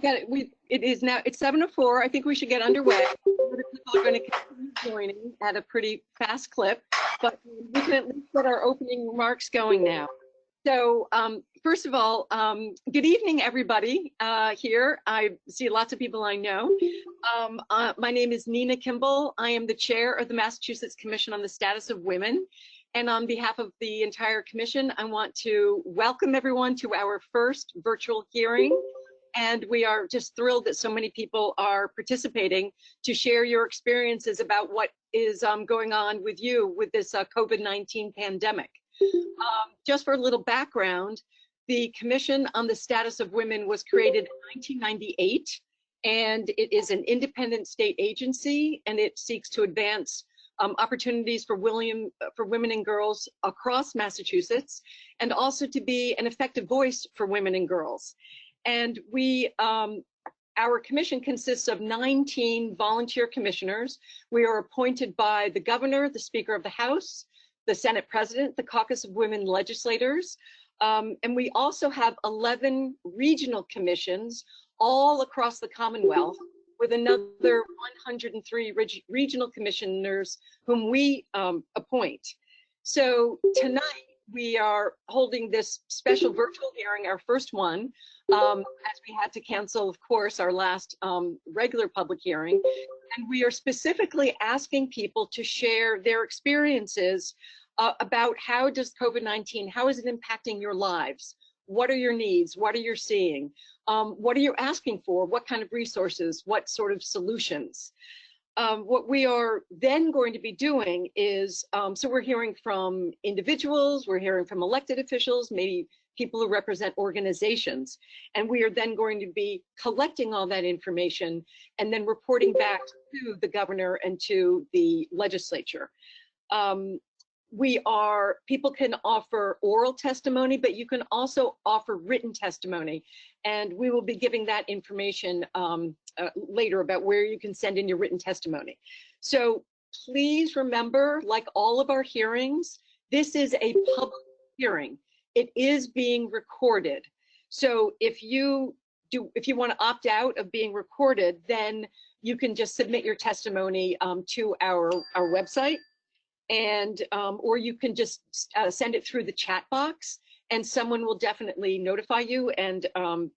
It is now, it's 7:04. I think we should get underway. Other people are going to continue joining at a pretty fast clip, but we can at least get our opening remarks going now. So first of all, good evening, everybody here. I see lots of people I know. My name is Nina Kimball. I am the chair of the Massachusetts Commission on the Status of Women. And on behalf of the entire commission, I want to welcome everyone to our first virtual hearing. And we are just thrilled that so many people are participating to share your experiences about what is going on with you with this COVID-19 pandemic. Just for a little background, the Commission on the Status of Women was created in 1998, and it is an independent state agency, and it seeks to advance opportunities for women and girls across Massachusetts, and also to be an effective voice for women and girls. And our commission consists of 19 volunteer commissioners. We are appointed by the governor, the Speaker of the House, the Senate President, the Caucus of Women Legislators, and we also have 11 regional commissions all across the Commonwealth, with another 103 regional commissioners whom we appoint. So tonight we are holding this special virtual hearing, our first one, as we had to cancel, of course, our last regular public hearing. And we are specifically asking people to share their experiences about how does COVID-19, how is it impacting your lives? What are your needs? What are you seeing? What are you asking for? What kind of resources? What sort of solutions? What we are then going to be doing is, so we're hearing from individuals, we're hearing from elected officials, maybe people who represent organizations, and we are then going to be collecting all that information and then reporting back to the governor and to the legislature. People can offer oral testimony, but you can also offer written testimony. And we will be giving that information later about where you can send in your written testimony. So please remember, like all of our hearings, this is a public hearing. It is being recorded. So if you want to opt out of being recorded, then you can just submit your testimony to our website. And or you can just send it through the chat box, and someone will definitely notify you and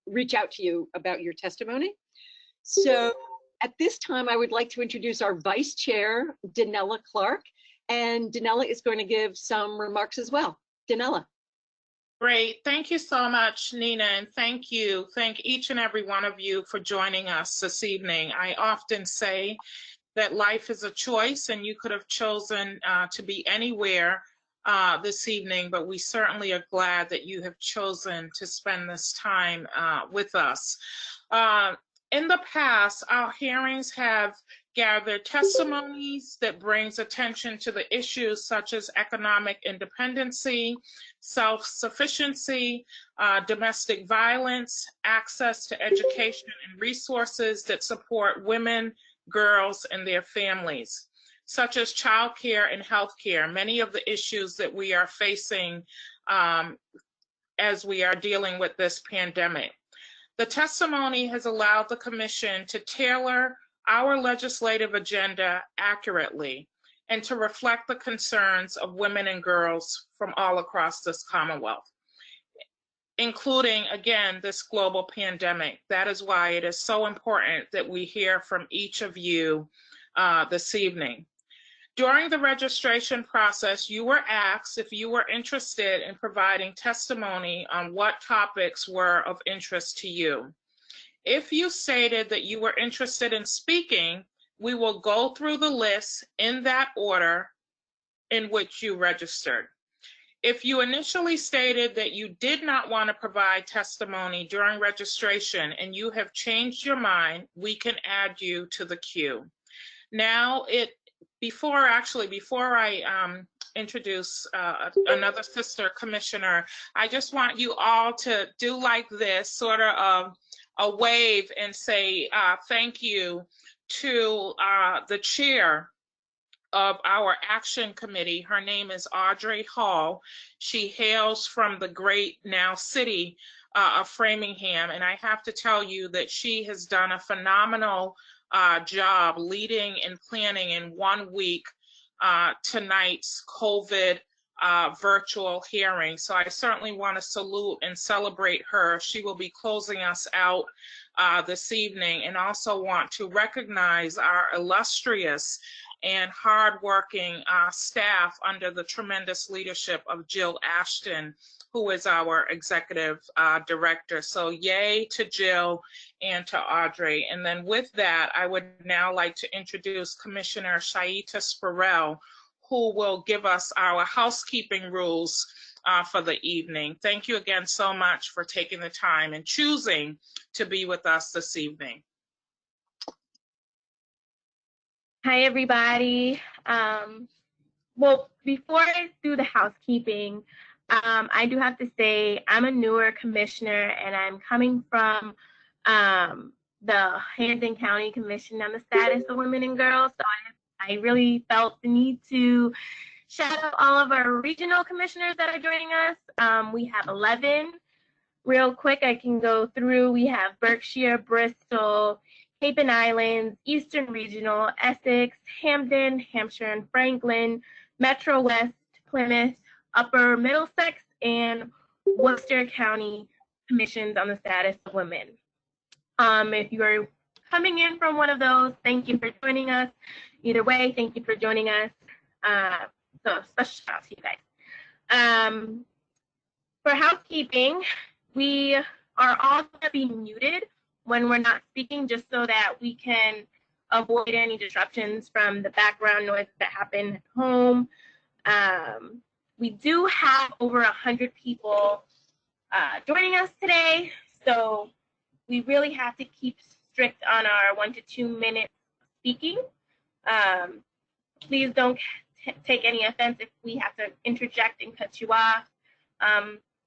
reach out to you about your testimony. So at this time, I would like to introduce our vice chair, Danella Clark, and Danella is going to give some remarks as well. Danella. Great, thank you so much, Nina, and thank each and every one of you for joining us this evening. I often say that life is a choice, and you could have chosen to be anywhere this evening, but we certainly are glad that you have chosen to spend this time with us. In the past, our hearings have gathered testimonies that brings attention to the issues such as economic independency, self-sufficiency, domestic violence, access to education and resources that support women, girls, and their families, such as childcare and healthcare, many of the issues that we are facing as we are dealing with this pandemic. The testimony has allowed the Commission to tailor our legislative agenda accurately and to reflect the concerns of women and girls from all across this Commonwealth, including, again, this global pandemic. That is why it is so important that we hear from each of you this evening. During the registration process, you were asked if you were interested in providing testimony on what topics were of interest to you. If you stated that you were interested in speaking, we will go through the list in that order in which you registered. If you initially stated that you did not want to provide testimony during registration and you have changed your mind, we can add you to the queue. Now, before I introduce another sister commissioner, I just want you all to do like this, sort of a wave, and say thank you to the chair of our action committee. Her name is Audrey Hall. She hails from the great now city of Framingham. And I have to tell you that she has done a phenomenal job leading and planning in 1 week tonight's COVID virtual hearing. So I certainly want to salute and celebrate her. She will be closing us out this evening, and also want to recognize our illustrious and hardworking staff under the tremendous leadership of Jill Ashton, who is our executive director. So yay to Jill and to Audrey. And then with that, I would now like to introduce Commissioner Chinita Jefferson, who will give us our housekeeping rules for the evening. Thank you again so much for taking the time and choosing to be with us this evening. Hi, everybody. Well, before I do the housekeeping, I do have to say I'm a newer commissioner, and I'm coming from the Hampton County Commission on the Status of Women and Girls. So I really felt the need to shout out all of our regional commissioners that are joining us. We have 11. Real quick, I can go through. We have Berkshire, Bristol, Cape and Islands, Eastern Regional, Essex, Hampden, Hampshire and Franklin, Metro West, Plymouth, Upper Middlesex, and Worcester County Commissions on the Status of Women. If you're coming in from one of those, thank you for joining us. Either way, thank you for joining us. So special shout out to you guys. For housekeeping, we are all going to be muted when we're not speaking, just so that we can avoid any disruptions from the background noise that happen at home. We do have over 100 people joining us today, so we really have to keep strict on our 1 to 2 minutes speaking. Please don't take any offense if we have to interject and cut you off.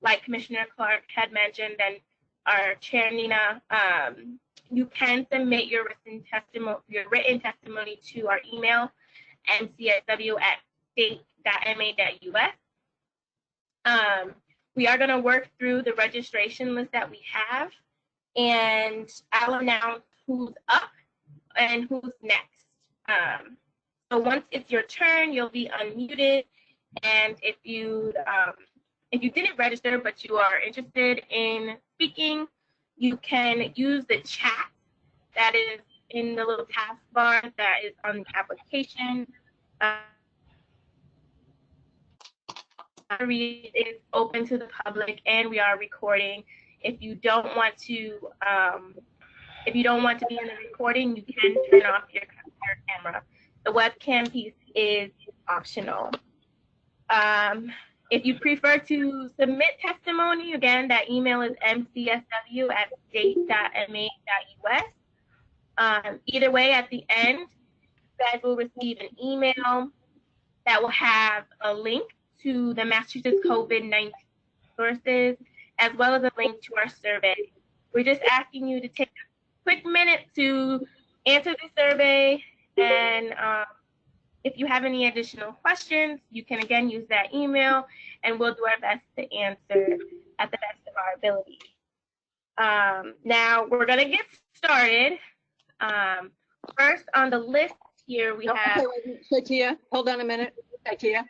Like Commissioner Clark had mentioned, and our chair, Nina, you can submit your written testimony to our email, mcsw@state.ma.us. We are going to work through the registration list that we have, and I'll announce who's up and who's next. So once it's your turn, you'll be unmuted, and if you didn't register but you are interested in speaking, you can use the chat that is in the little taskbar that is on the application. It is open to the public, and we are recording. If you don't want to be in the recording, you can turn off your camera. The webcam piece is optional. If you prefer to submit testimony, again, that email is mcsw@state.ma.us. Either way, at the end, you guys will receive an email that will have a link to the Massachusetts COVID-19 resources, as well as a link to our survey. We're just asking you to take a quick minute to answer the survey, and if you have any additional questions, you can again use that email, and we'll do our best to answer at the best of our ability. Now we're gonna get started. First on the list here we have. Okay, Chinita, hold on a minute, Chinita.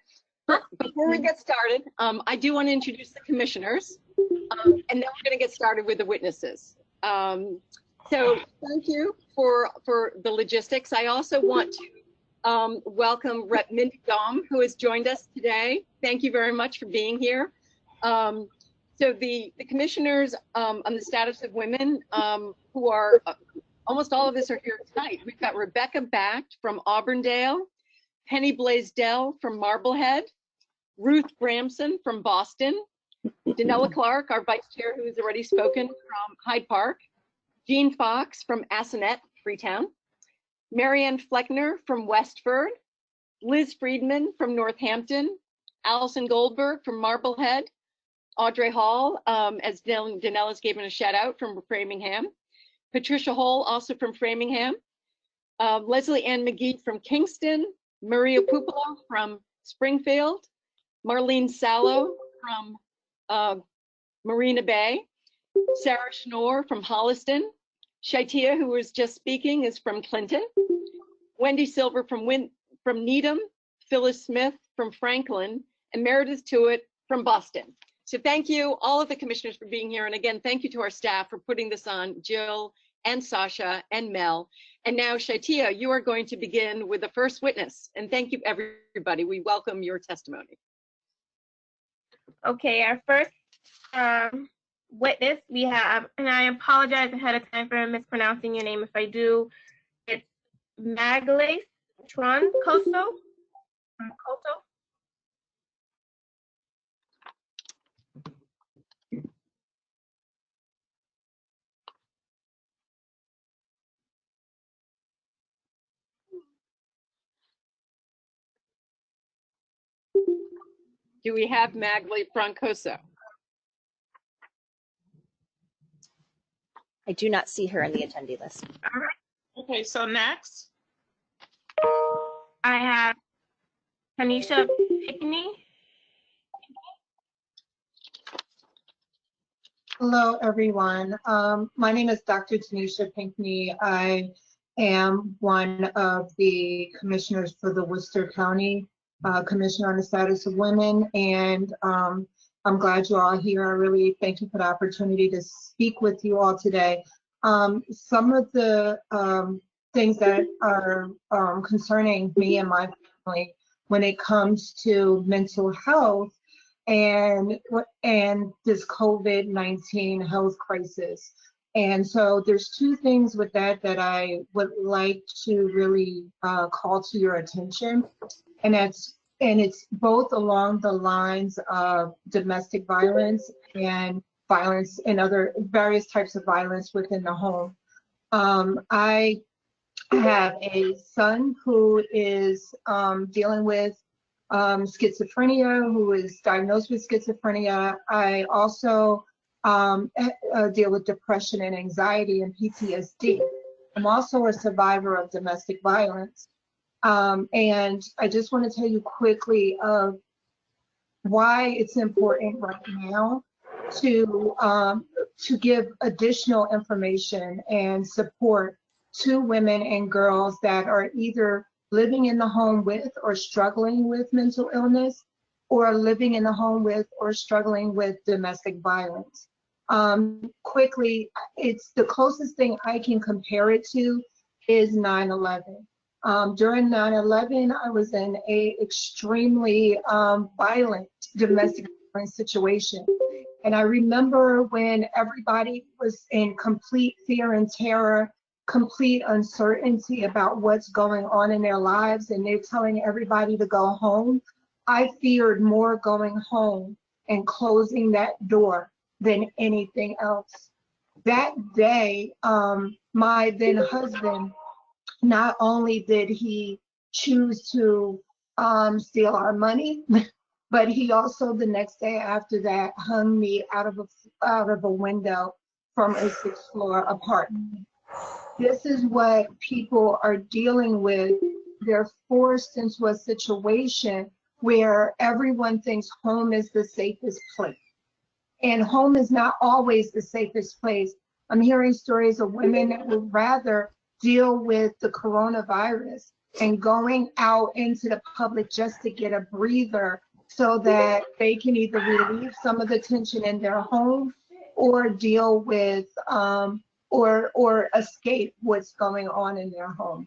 Before we get started, I do want to introduce the commissioners, and then we're going to get started with the witnesses. So thank you for the logistics. I also want to welcome Rep. Mindy Dom, who has joined us today. Thank you very much for being here. So the commissioners on the status of women, who are, almost all of us are here tonight. We've got Rebecca Bacht from Auburndale, Penny Blaisdell from Marblehead, Ruth Bramson from Boston, Danella Clark, our vice chair who has already spoken, from Hyde Park, Jean Fox from Assonet, Freetown, Marianne Fleckner from Westford, Liz Friedman from Northampton, Allison Goldberg from Marblehead, Audrey Hall, as Danella's given a shout out, from Framingham, Patricia Hall also from Framingham, Leslie Ann McGee from Kingston, Maria Pupolo from Springfield, Marlene Sallow from Marina Bay, Sarah Schnorr from Holliston. Shaitia, who was just speaking, is from Clinton. Wendy Silver from Needham. Phyllis Smith from Franklin. And Meredith Tewitt from Boston. So thank you, all of the commissioners, for being here. And again, thank you to our staff for putting this on, Jill and Sasha and Mel. And now, Shaitia, you are going to begin with the first witness. And thank you, everybody. We welcome your testimony. Okay, our first witness we have, and I apologize ahead of time for mispronouncing your name if I do, it's Magalhaes Troncoso. Do we have Magalhaes Troncoso? I do not see her in the attendee list. All right. Okay, so next. I have Tanisha Pinkney. Hello, everyone. My name is Dr. Tanisha Pinkney. I am one of the commissioners for the Worcester County Commission on the Status of Women, and I'm glad you're all here. I really thank you for the opportunity to speak with you all today. Some of the things that are concerning me and my family when it comes to mental health and this COVID-19 health crisis. And so there's two things with that that I would like to really call to your attention. And it's both along the lines of domestic violence and violence and other various types of violence within the home. I have a son who is dealing with schizophrenia, who is diagnosed with schizophrenia. I also deal with depression and anxiety and PTSD. I'm also a survivor of domestic violence. And I just want to tell you quickly of why it's important right now to give additional information and support to women and girls that are either living in the home with or struggling with mental illness, or living in the home with or struggling with domestic violence. Quickly, it's the closest thing I can compare it to is 9/11. During 9/11, I was in a extremely violent domestic violence situation. And I remember when everybody was in complete fear and terror, complete uncertainty about what's going on in their lives, and they're telling everybody to go home. I feared more going home and closing that door than anything else. That day, my then husband, not only did he choose to steal our money, but he also the next day after that hung me out of a window from a 6th floor apartment. This is what people are dealing with. They're forced into a situation where everyone thinks home is the safest place. And home is not always the safest place. I'm hearing stories of women that would rather deal with the coronavirus and going out into the public just to get a breather so that they can either relieve some of the tension in their home or deal with or escape what's going on in their home.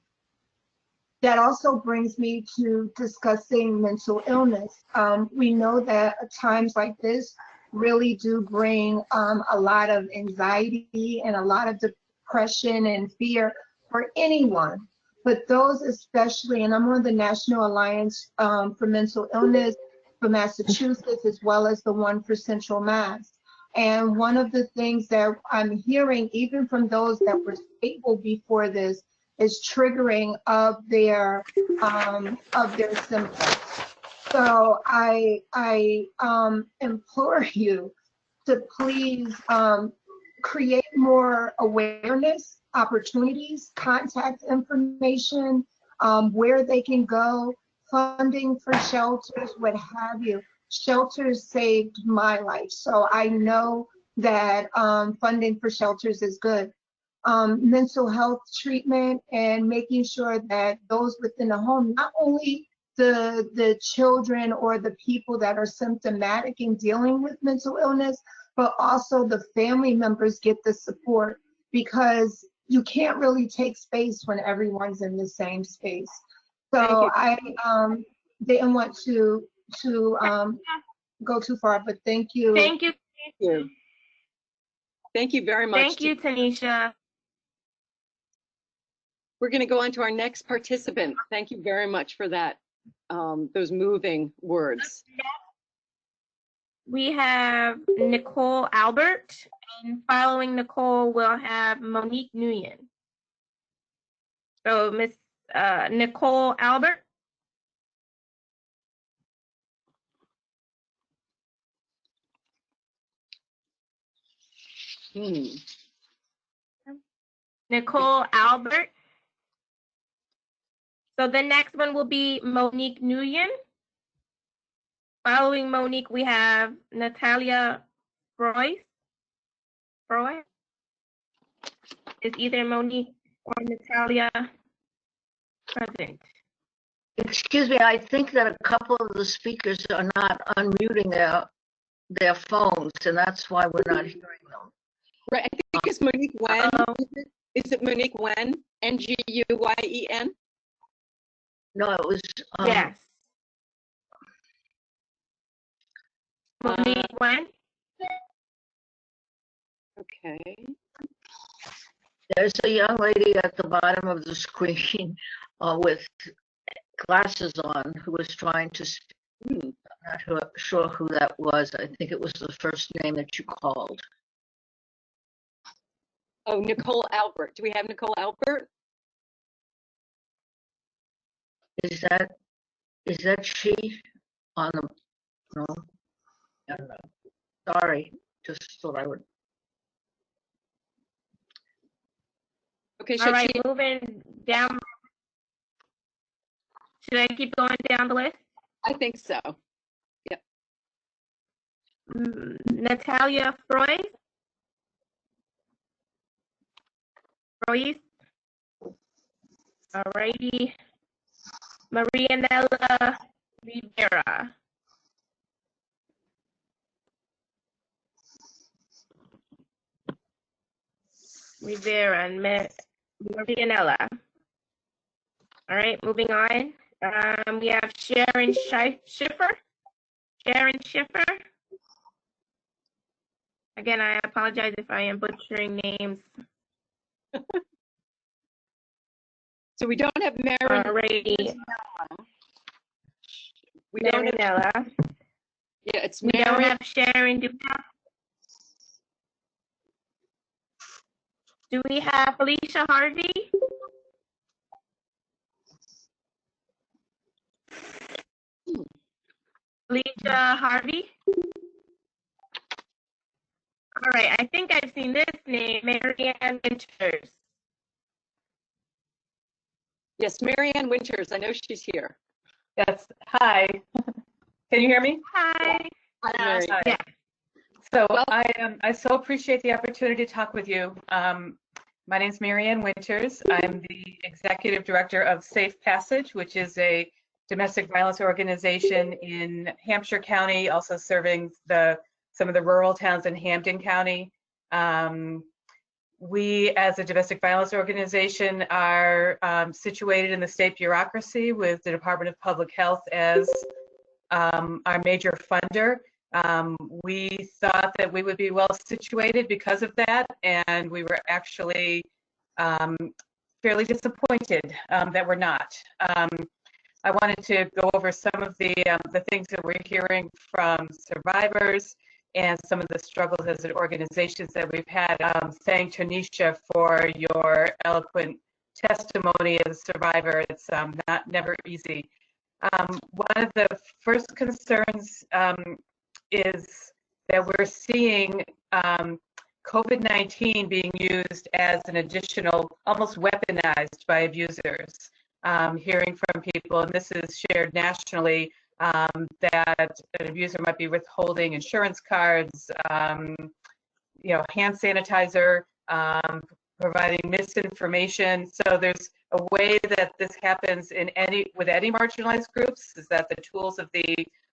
That also brings me to discussing mental illness. We know that times like this really do bring a lot of anxiety and a lot of depression and fear for anyone, but those especially, and I'm on the National Alliance for Mental Illness for Massachusetts, as well as the one for Central Mass. And one of the things that I'm hearing, even from those that were stable before this, is triggering of their symptoms. So I implore you to please create more awareness, opportunities, contact information, where they can go, funding for shelters, what have you. Shelters saved my life, so I know that funding for shelters is good. Mental health treatment and making sure that those within the home, not only the children or the people that are symptomatic in dealing with mental illness, but also the family members get the support, because you can't really take space when everyone's in the same space. So I didn't want to go too far, but thank you. Thank you. Thank you. Thank you very much. Thank you, Tanisha. We're going to go on to our next participant. Thank you very much for that, those moving words. We have Nicole Albert, and following Nicole, we'll have Monique Nguyen. So Miss Nicole Albert. Nicole Albert. So the next one will be Monique Nguyen. Following Monique, we have Natalia Royce. Roy? Is either Monique or Natalia present? Excuse me, I think that a couple of the speakers are not unmuting their phones, and that's why we're not hearing them. Right, I think it's Monique Wen. Is it Monique Wen? Nguyen? No, it was. Yes. Monique Wen? Okay. There's a young lady at the bottom of the screen with glasses on who was trying to speak. I'm not sure who that was. I think it was the first name that you called. Oh, Nicole Albert. Do we have Nicole Albert? Is that she on the? No, I don't know. Sorry, just thought I would. Okay, All right, moving down. Should I keep going down the list? I think so. Yep. Natalia Freud. All righty. Marianella Rivera. And Marianella. All right, moving on. We have Sharon Schiffer. Sharon Schiffer. Again, I apologize if I am butchering names. So we don't have Marian. Alrighty. We don't Marianella. Yeah, it's we don't have Sharon. Do we have Felicia Harvey? Felicia Harvey? All right, I think I've seen this name, Marian Winters. Yes, Marian Winters. I know she's here. Yes. Hi. Can you hear me? Hi. Hi. Yeah. So I so appreciate the opportunity to talk with you. My name is Marian Winters. I'm the executive director of Safe Passage, which is a domestic violence organization in Hampshire County, also serving some of the rural towns in Hampden County. We, as a domestic violence organization, are situated in the state bureaucracy with the Department of Public Health as our major funder. We thought that we would be well situated because of that, and we were actually fairly disappointed that we're not. I wanted to go over some of the things that we're hearing from survivors and some of the struggles as an organizations that we've had. Thank Tanisha for your eloquent testimony as a survivor. It's never easy. One of the first concerns is that we're seeing COVID-19 being used as an additional, almost weaponized by abusers. Hearing from people, and this is shared nationally, that an abuser might be withholding insurance cards, hand sanitizer, providing misinformation. So there's a way that this happens with any marginalized groups, is that the tools of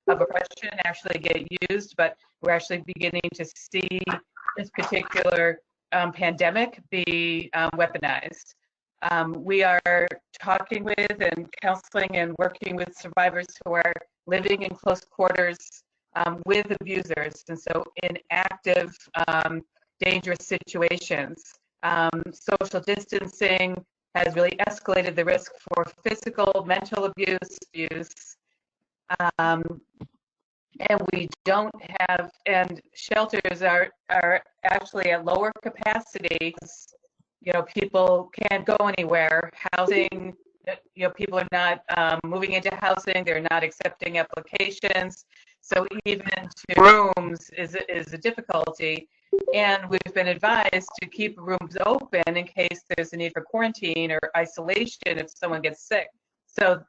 oppression actually get used, but we're actually beginning to see this particular pandemic be weaponized. We are talking with and counseling and working with survivors who are living in close quarters with abusers, and so in active, dangerous situations. Social distancing has really escalated the risk for physical, mental abuse, and we don't have, and shelters are actually at lower capacity. People can't go anywhere. Housing, people are not moving into housing. They're not accepting applications. So even to rooms is a difficulty. And we've been advised to keep rooms open in case there's a need for quarantine or isolation if someone gets sick. So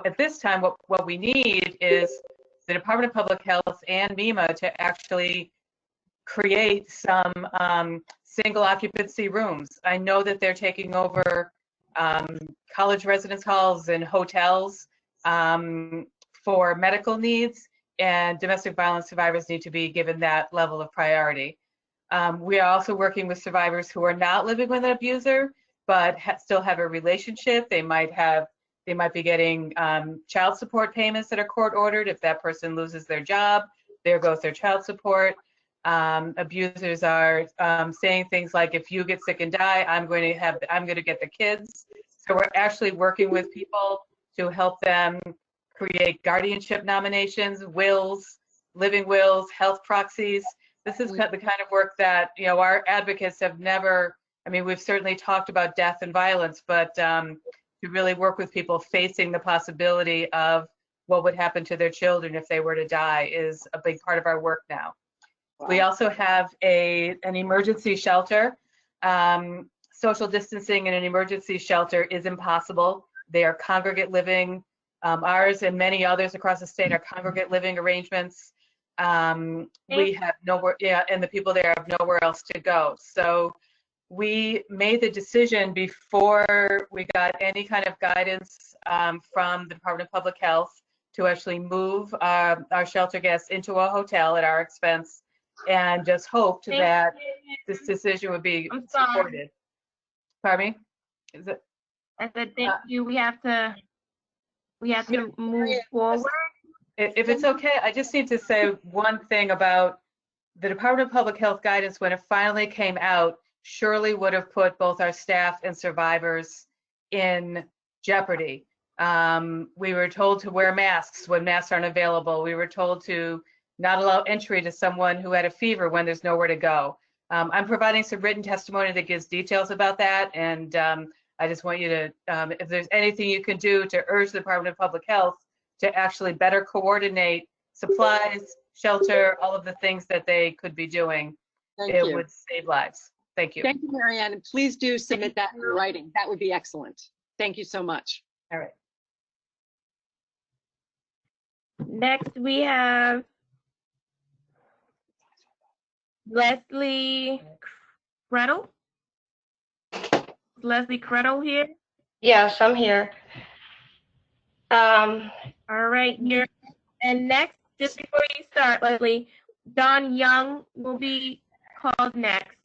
at this time, what we need is the Department of Public Health and MEMA to actually create some single occupancy rooms. I know that they're taking over college residence halls and hotels for medical needs, and domestic violence survivors need to be given that level of priority. We are also working with survivors who are not living with an abuser, but still have a relationship. They might be getting child support payments that are court ordered. If that person loses their job, there goes their child support. Abusers are saying things like, if you get sick and die, I'm going to get the kids. So we're actually working with people to help them create guardianship nominations, wills, living wills, health proxies. This is the kind of work that our advocates have never. I mean, we've certainly talked about death and violence, but to really work with people facing the possibility of what would happen to their children if they were to die is a big part of our work now. Wow. We also have an emergency shelter. Social distancing in an emergency shelter is impossible. They are congregate living. Ours and many others across the state are congregate living arrangements. We have nowhere, and the people there have nowhere else to go. So we made the decision before we got any kind of guidance from the Department of Public Health to actually move our shelter guests into a hotel at our expense, and just hoped that this decision would be supported. Pardon me? Is it? I said thank you. We have to move forward. If it's okay, I just need to say one thing about the Department of Public Health guidance. When it finally came out, surely would have put both our staff and survivors in jeopardy. We were told to wear masks when masks aren't available. We were told to not allow entry to someone who had a fever when there's nowhere to go. I'm providing some written testimony that gives details about that, and I just want you to, if there's anything you can do to urge the Department of Public Health to actually better coordinate supplies, shelter, all of the things that they could be doing, it would save lives. Thank you. Thank you, Marianne. And please do submit that in writing. That would be excellent. Thank you so much. All right. Next, we have Leslie Credle. Leslie Credle here? Yes, I'm here. All right, here. And next, just before you start, Leslie, Don Young will be called next.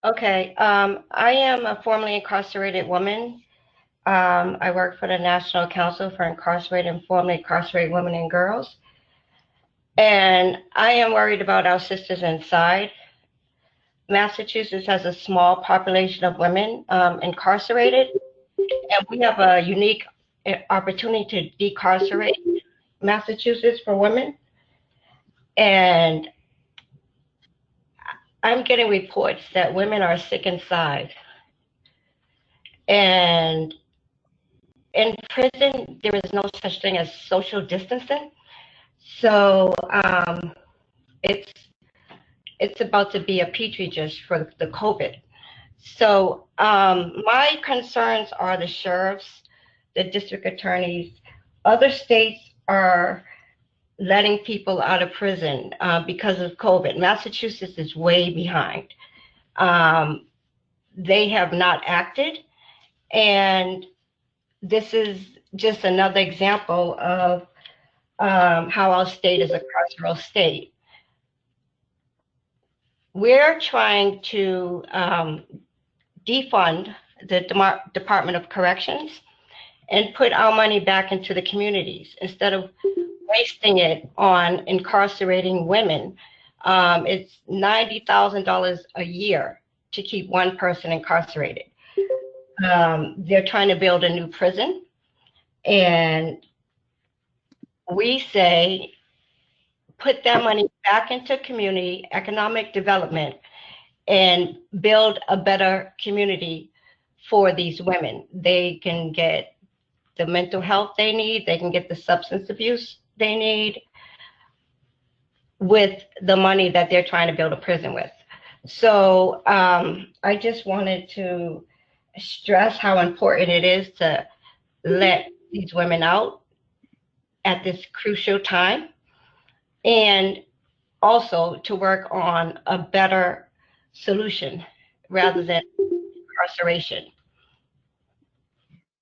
Okay. I am a formerly incarcerated woman. I work for the National Council for Incarcerated and Formerly Incarcerated Women and Girls. And I am worried about our sisters inside. Massachusetts has a small population of women incarcerated, and we have a unique opportunity to decarcerate Massachusetts for women. And I'm getting reports that women are sick inside. And in prison, there is no such thing as social distancing. So it's about to be a petri dish for the COVID. So my concerns are the sheriffs, the district attorneys. Other states are letting people out of prison because of COVID. Massachusetts is way behind. They have not acted, and this is just another example of how our state is a carceral state. We're trying to defund the Department of Corrections and put our money back into the communities instead of wasting it on incarcerating women. It's $90,000 a year to keep one person incarcerated. They're trying to build a new prison, and we say put that money back into community economic development and build a better community for these women. They can get the mental health they need, they can get the substance abuse they need with the money that they're trying to build a prison with. So I just wanted to stress how important it is to let these women out at this crucial time, and also to work on a better solution rather than incarceration.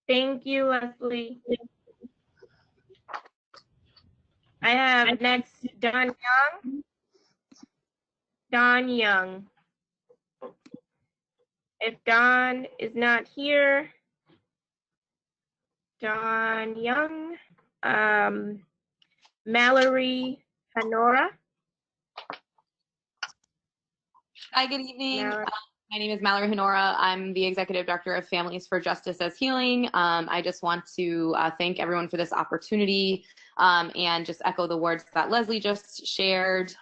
Thank you, Leslie. I have next Don Young. Don Young. If Don is not here, Don Young, Mallory Nora. Hi, good evening. My name is Mallory Nora. I'm the Executive Director of Families for Justice as Healing. I just want to thank everyone for this opportunity and just echo the words that Leslie just shared.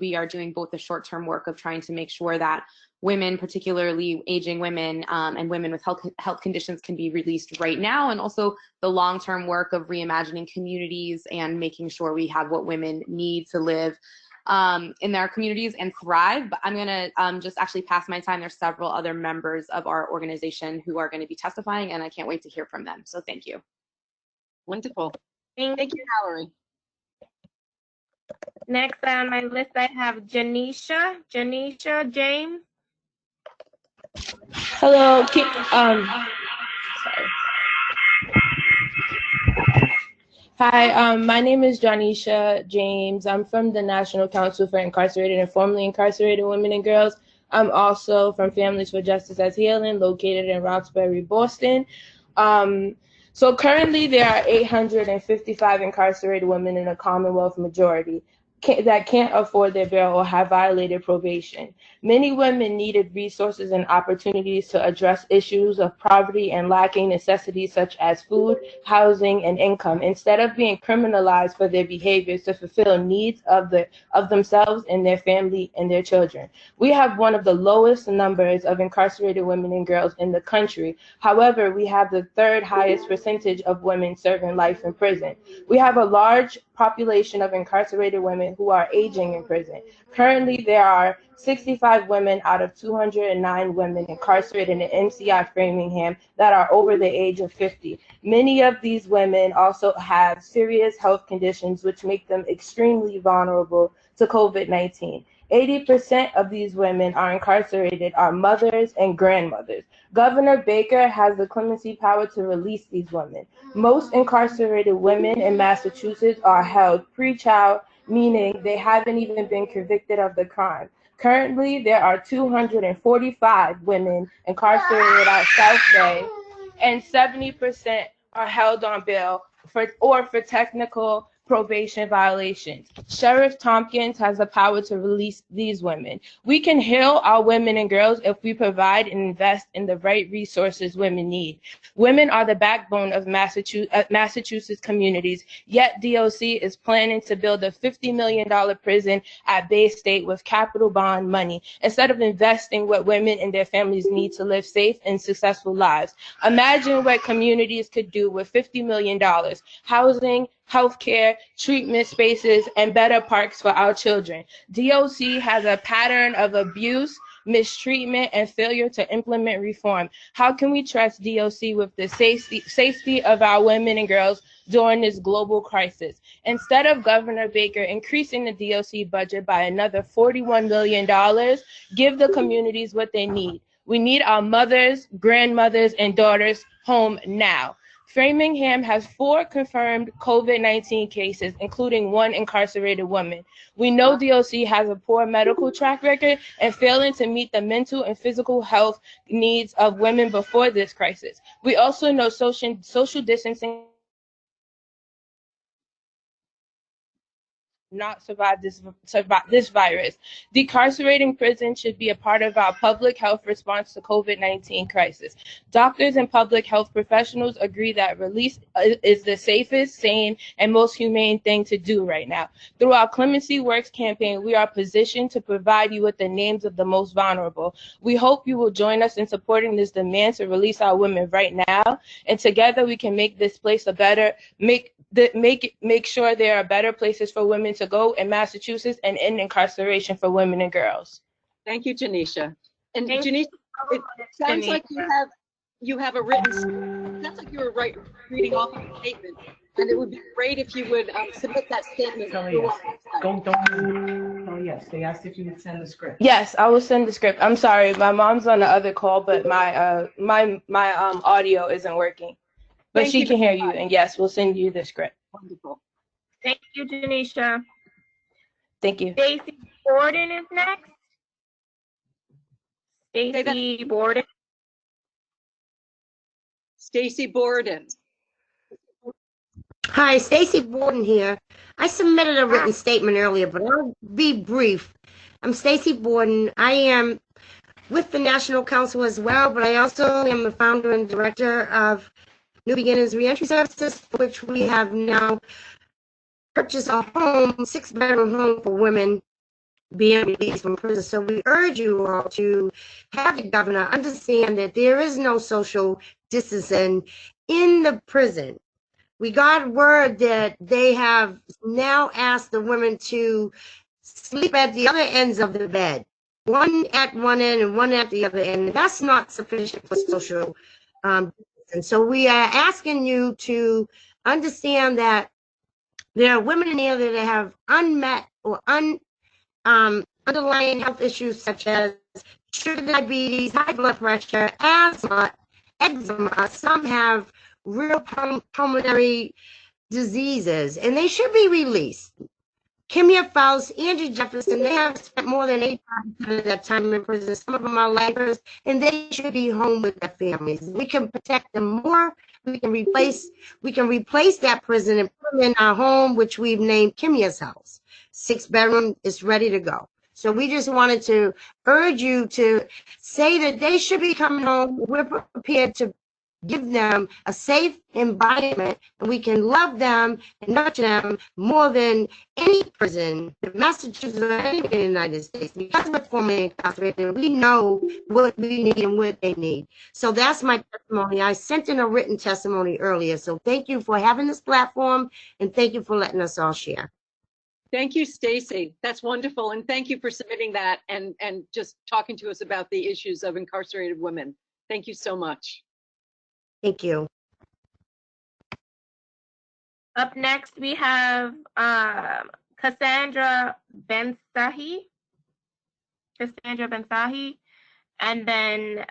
We are doing both the short-term work of trying to make sure that women, particularly aging women and women with health conditions, can be released right now, and also the long-term work of reimagining communities and making sure we have what women need to live in their communities and thrive. But I'm gonna just actually pass my time. There's several other members of our organization who are gonna be testifying, and I can't wait to hear from them. So thank you. Wonderful. Thank you, Mallory. Next on my list, I have Janeshia James. Hello. Sorry. Hi, my name is Janeshia James. I'm from the National Council for Incarcerated and Formerly Incarcerated Women and Girls. I'm also from Families for Justice as Healing, located in Roxbury, Boston. So currently there are 855 incarcerated women in the Commonwealth majority that can't afford their bail or have violated probation. Many women needed resources and opportunities to address issues of poverty and lacking necessities such as food, housing, and income, instead of being criminalized for their behaviors to fulfill needs of themselves and their family and their children. We have one of the lowest numbers of incarcerated women and girls in the country. However, we have the third highest percentage of women serving life in prison. We have a large population of incarcerated women who are aging in prison. Currently, there are 65 women out of 209 women incarcerated in MCI Framingham that are over the age of 50. Many of these women also have serious health conditions which make them extremely vulnerable to COVID-19. 80% of these women are incarcerated are mothers and grandmothers. Governor Baker has the clemency power to release these women. Most incarcerated women in Massachusetts are held pre-trial, meaning they haven't even been convicted of the crime. Currently, there are 245 women incarcerated at South Bay, and 70% are held on bail for technical probation violations. Sheriff Tompkins has the power to release these women. We can heal our women and girls if we provide and invest in the right resources women need. Women are the backbone of Massachusetts communities, yet DOC is planning to build a $50 million prison at Bay State with capital bond money, instead of investing what women and their families need to live safe and successful lives. Imagine what communities could do with $50 million, housing, healthcare, treatment spaces, and better parks for our children. DOC has a pattern of abuse mistreatment, and failure to implement reform. How can we trust DOC with the safety of our women and girls during this global crisis? Instead of Governor Baker increasing the DOC budget by another $41 million, give the communities what they need. We need our mothers, grandmothers, and daughters home now. Framingham has 4 confirmed COVID-19 cases, including 1 incarcerated woman. We know DOC has a poor medical track record and failing to meet the mental and physical health needs of women before this crisis. We also know social distancing not survive this virus. Decarcerating prison should be a part of our public health response to COVID-19 crisis. Doctors and public health professionals agree that release is the safest, sane, and most humane thing to do right now. Through our Clemency Works campaign, we are positioned to provide you with the names of the most vulnerable. We hope you will join us in supporting this demand to release our women right now, and together we can make this place a better, make sure there are better places for women to go in Massachusetts and end incarceration for women and girls. Thank you, Janesha. And Thank Janesha, it sounds Janesha. like you have a written. Sounds like you were reading off of a statement, and it would be great if you would submit that statement. Oh, through yes. our website. Oh, yes, they asked if you would send the script. Yes, I will send the script. I'm sorry, my mom's on the other call, but my audio isn't working. But Thank she you can hear very you, much. and yes, we'll send you the script. Wonderful. Thank you, Janesha. Thank you. Stacey Borden is next. Say that. Stacey Borden. Stacey Borden. Hi, Stacey Borden here. I submitted a written statement earlier, but I'll be brief. I'm Stacey Borden. I am with the National Council as well, but I also am the founder and director of New Beginnings Reentry Services, which we have now purchased a home, 6-bedroom home for women being released from prison. So we urge you all to have the governor understand that there is no social distancing in the prison. We got word that they have now asked the women to sleep at the other ends of the bed, one at one end and one at the other end. That's not sufficient for social distancing. So we are asking you to understand that there are women in there that have unmet or underlying health issues such as sugar diabetes, high blood pressure, asthma, eczema. Some have real pulmonary diseases, and they should be released. Kimya Faust, Andrew Jefferson, they have spent more than 8% of that time in prison. Some of them are lifers, and they should be home with their families. We can protect them more. We can replace that prison and put them in our home, which we've named Kimya's house. 6-bedroom is ready to go. So we just wanted to urge you to say that they should be coming home. We're prepared to give them a safe environment, and we can love them and nurture them more than any prison in Massachusetts or any in the United States. Because we're formerly incarcerated, we know what we need and what they need. So that's my testimony. I sent in a written testimony earlier. So thank you for having this platform, and thank you for letting us all share. Thank you, Stacey. That's wonderful. And thank you for submitting that and just talking to us about the issues of incarcerated women. Thank you so much. Thank you. Up next, we have Cassandra Bensahi. And then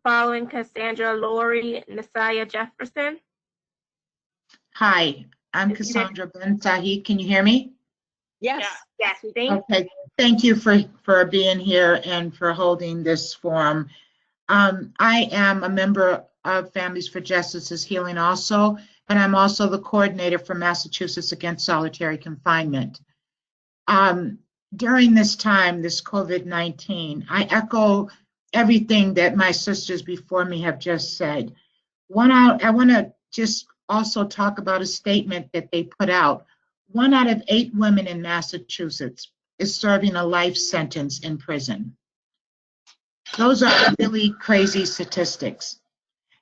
following Cassandra, Laurie Nene Jefferson. Hi, I'm Cassandra Bensahi. Can you hear me? Yes. Yes. Okay. Thank you for being here and for holding this forum. I am a member of Families for Justice's Healing also, and I'm also the coordinator for Massachusetts Against Solitary Confinement. During this time, this COVID-19, I echo everything that my sisters before me have just said. I want to just also talk about a statement that they put out. 1 out of 8 women in Massachusetts is serving a life sentence in prison. Those are really crazy statistics.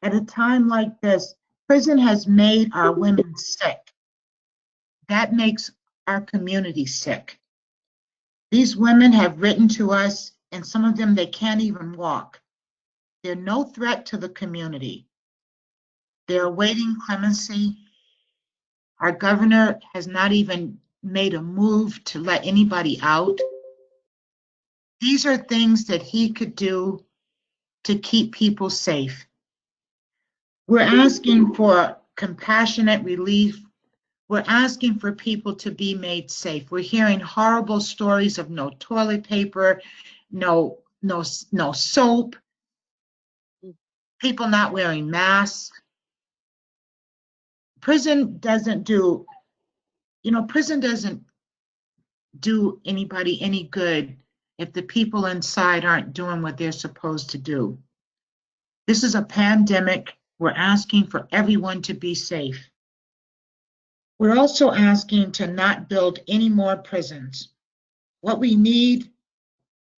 At a time like this, prison has made our women sick. That makes our community sick. These women have written to us and some of them, they can't even walk. They're no threat to the community. They're awaiting clemency. Our governor has not even made a move to let anybody out. These are things that he could do to keep people safe. We're asking for compassionate relief. We're asking for people to be made safe. We're hearing horrible stories of no toilet paper, no soap, people not wearing masks. Prison doesn't do anybody any good if the people inside aren't doing what they're supposed to do. This is a pandemic. We're asking for everyone to be safe. We're also asking to not build any more prisons. What we need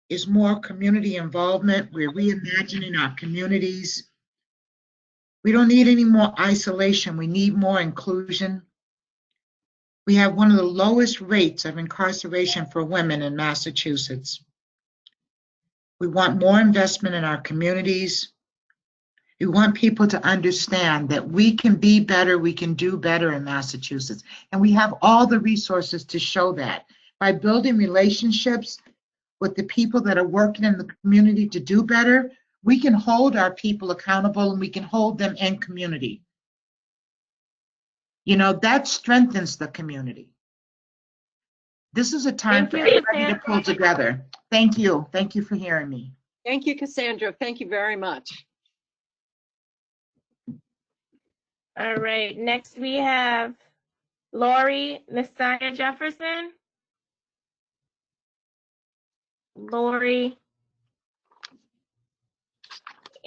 is more community involvement. We're reimagining our communities. We don't need any more isolation. We need more inclusion. We have one of the lowest rates of incarceration for women in Massachusetts. We want more investment in our communities. We want people to understand that we can be better, we can do better in Massachusetts. And we have all the resources to show that. By building relationships with the people that are working in the community to do better, we can hold our people accountable and we can hold them in community. You know, that strengthens the community. This is a time for everybody to pull together. Thank you. Thank you for hearing me. Thank you, Cassandra. Thank you very much. All right, next we have Laurie Misaka Jefferson. Laurie.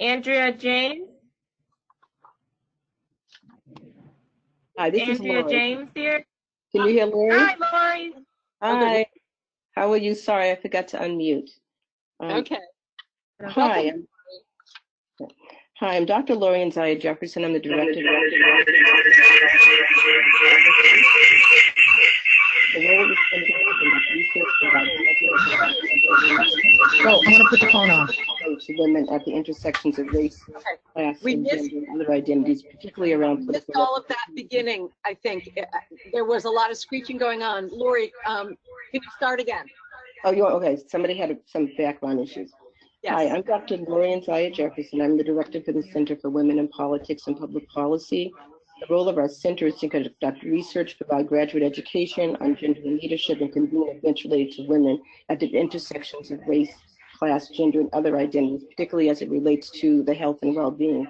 Andrea James. Hi, this is Andrea Laurie. James here. Can you hear Laurie? Hi, Laurie. Hi. How are you? Sorry, I forgot to unmute. Okay. Hi. I'm Dr. Laurie Nzaya Jefferson. I'm the director. Oh, I'm going to put the phone on. To women at the intersections of race, class, and gender, and other identities, particularly around political. All of that beginning, I think. There was a lot of screeching going on. Laurie, can you start again? Oh, okay. Somebody had some background issues. Yes. Hi, I'm Dr. Laurie Nzaya Jefferson. I'm the director for the Center for Women in Politics and Public Policy. The role of our center is to conduct research, provide graduate education on gender and leadership, and convene events related to women at the intersections of race, class, gender, and other identities, particularly as it relates to the health and well-being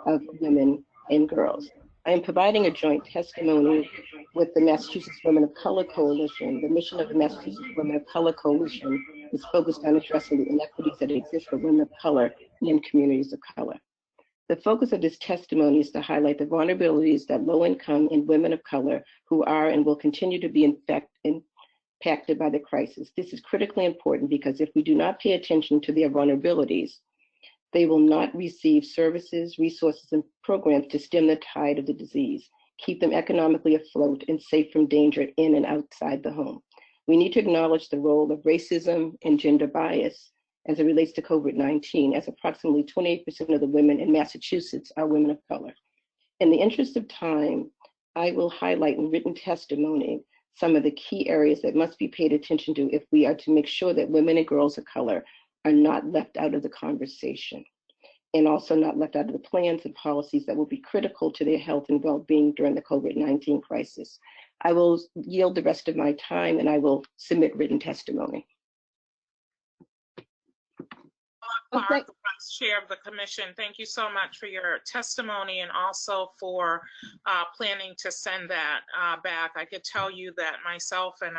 of women and girls. I am providing a joint testimony with the Massachusetts Women of Color Coalition. The mission of the Massachusetts Women of Color Coalition is focused on addressing the inequities that exist for women of color in communities of color. The focus of this testimony is to highlight the vulnerabilities that low-income and women of color who are and will continue to be impacted by the crisis. This is critically important because if we do not pay attention to their vulnerabilities, they will not receive services, resources, and programs to stem the tide of the disease, keep them economically afloat and safe from danger in and outside the home. We need to acknowledge the role of racism and gender bias as it relates to COVID-19, as approximately 28% of the women in Massachusetts are women of color. In the interest of time, I will highlight in written testimony some of the key areas that must be paid attention to if we are to make sure that women and girls of color are not left out of the conversation, and also not left out of the plans and policies that will be critical to their health and well-being during the COVID-19 crisis. I will yield the rest of my time and I will submit written testimony. Vice Chair of the Commission, thank you so much for your testimony and also for planning to send that back. I could tell you that myself and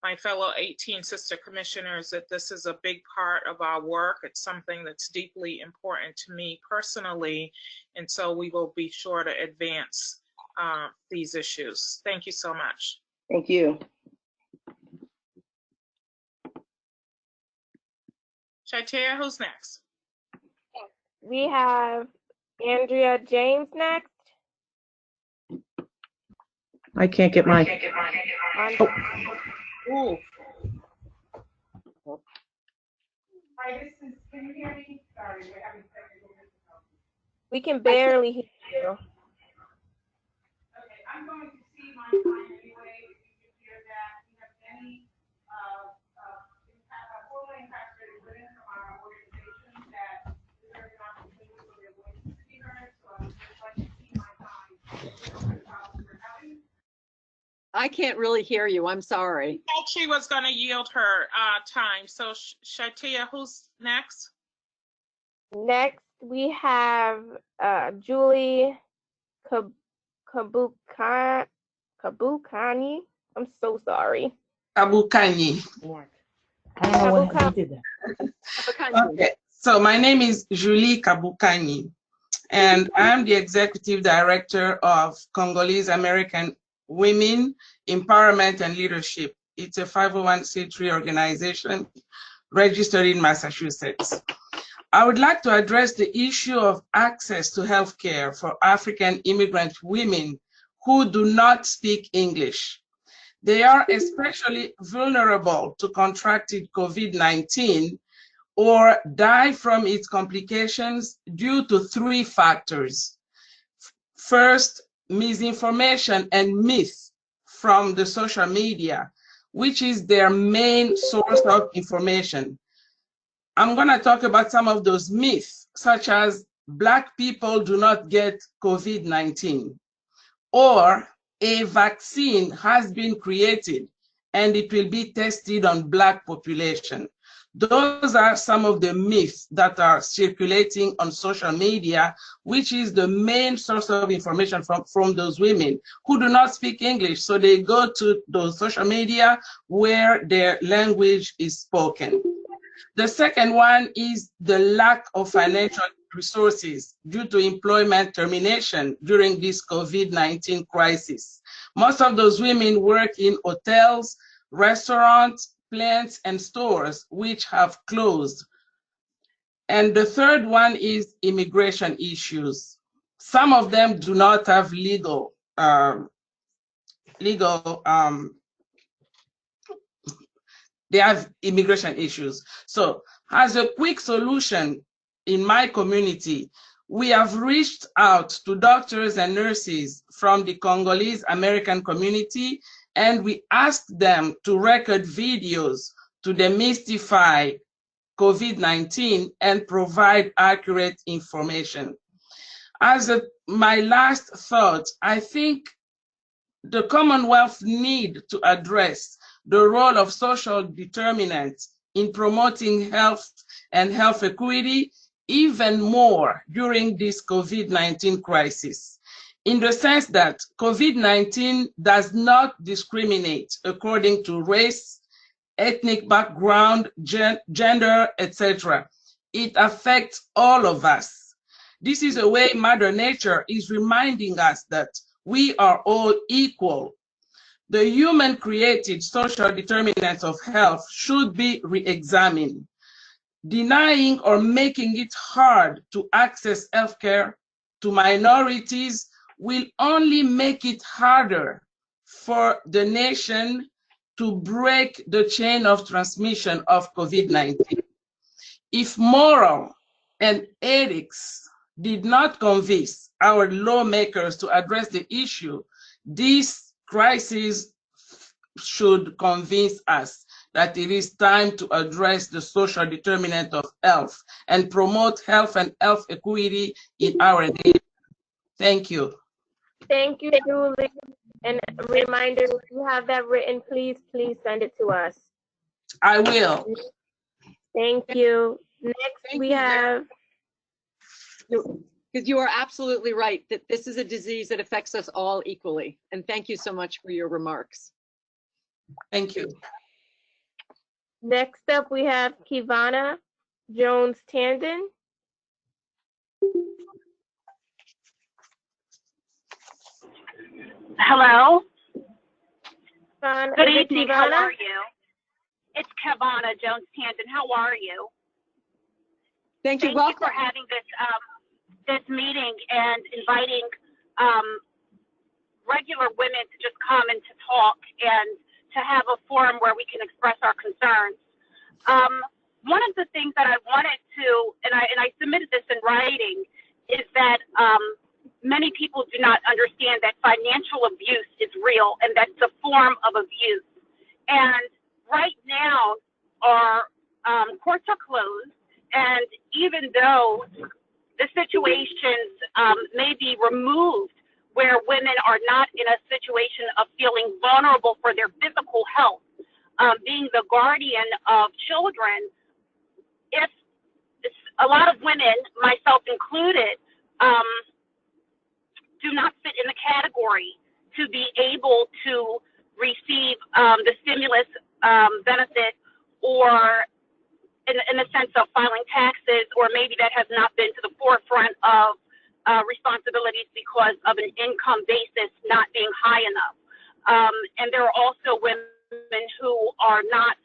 my fellow 18 sister commissioners, that this is a big part of our work. It's something that's deeply important to me personally, and so we will be sure to advance these issues. Thank you so much. Thank you. Chaitea, who's next? We have Andrea James next. I can't get mine. Oh. Hi, can you hear me? Sorry, we're having technical difficulties. We can barely hear you. Okay, I'm going to see my time anyway. If you can hear that, if you have any formerly incarcerated women from our organization that deserve an opportunity for their voices to be heard, so I would just like to see my time. I can't really hear you. I'm sorry. I thought she was going to yield her time. So, Shatia, who's next? Next, we have Julie Kabukani. I'm so sorry. Kabukani. I don't know what did that. Okay, so my name is Julie Kabukani, and I'm the Executive Director of Congolese American Women Empowerment and Leadership. It's a 501c3 organization registered in Massachusetts. I would like to address the issue of access to healthcare for African immigrant women who do not speak English. They are especially vulnerable to contracting COVID-19 or die from its complications due to 3 factors. First, misinformation and myth from the social media, which is their main source of information. I'm going to talk about some of those myths, such as Black people do not get COVID-19, or a vaccine has been created and it will be tested on Black population. Those are some of the myths that are circulating on social media, which is the main source of information from those women who do not speak English. So they go to those social media where their language is spoken. The second one is the lack of financial resources due to employment termination during this COVID-19 crisis. Most of those women work in hotels, restaurants, plants, and stores which have closed. And the third one is immigration issues. Some of them do not have they have immigration issues. So as a quick solution in my community, we have reached out to doctors and nurses from the Congolese American community, and we asked them to record videos to demystify COVID-19 and provide accurate information. As my last thought, I think the Commonwealth need to address the role of social determinants in promoting health and health equity even more during this COVID-19 crisis, in the sense that COVID-19 does not discriminate according to race, ethnic background, gender, etc. It affects all of us. This is a way Mother Nature is reminding us that we are all equal. The human-created social determinants of health should be re-examined. Denying or making it hard to access healthcare to minorities will only make it harder for the nation to break the chain of transmission of COVID-19. If moral and ethics did not convince our lawmakers to address the issue, this crisis should convince us that it is time to address the social determinant of health and promote health and health equity in our nation. Thank you. Thank you, Julie. And a reminder, if you have that written, please send it to us. I will. Thank you. Next, we have... Because you are absolutely right that this is a disease that affects us all equally. And thank you so much for your remarks. Thank you. Next up, we have Kevon Jones Tandon. Hello. Good evening. How are you? It's Kevon Jones Tandon. How are you? Thank you. Thank you for having this meeting and inviting regular women to just come and to talk and to have a forum where we can express our concerns. one of the things that I wanted to, and I submitted this in writing, is that many people do not understand that financial abuse is real and that's a form of abuse. And right now, our courts are closed, and even though the situations may be removed where women are not in a situation of feeling vulnerable for their physical health, being the guardian of children, if a lot of women, myself included, do not fit in the category to be able to receive the stimulus benefit, or in the sense of filing taxes, or maybe that has not been to the forefront of responsibilities because of an income basis not being high enough. And there are also women who are not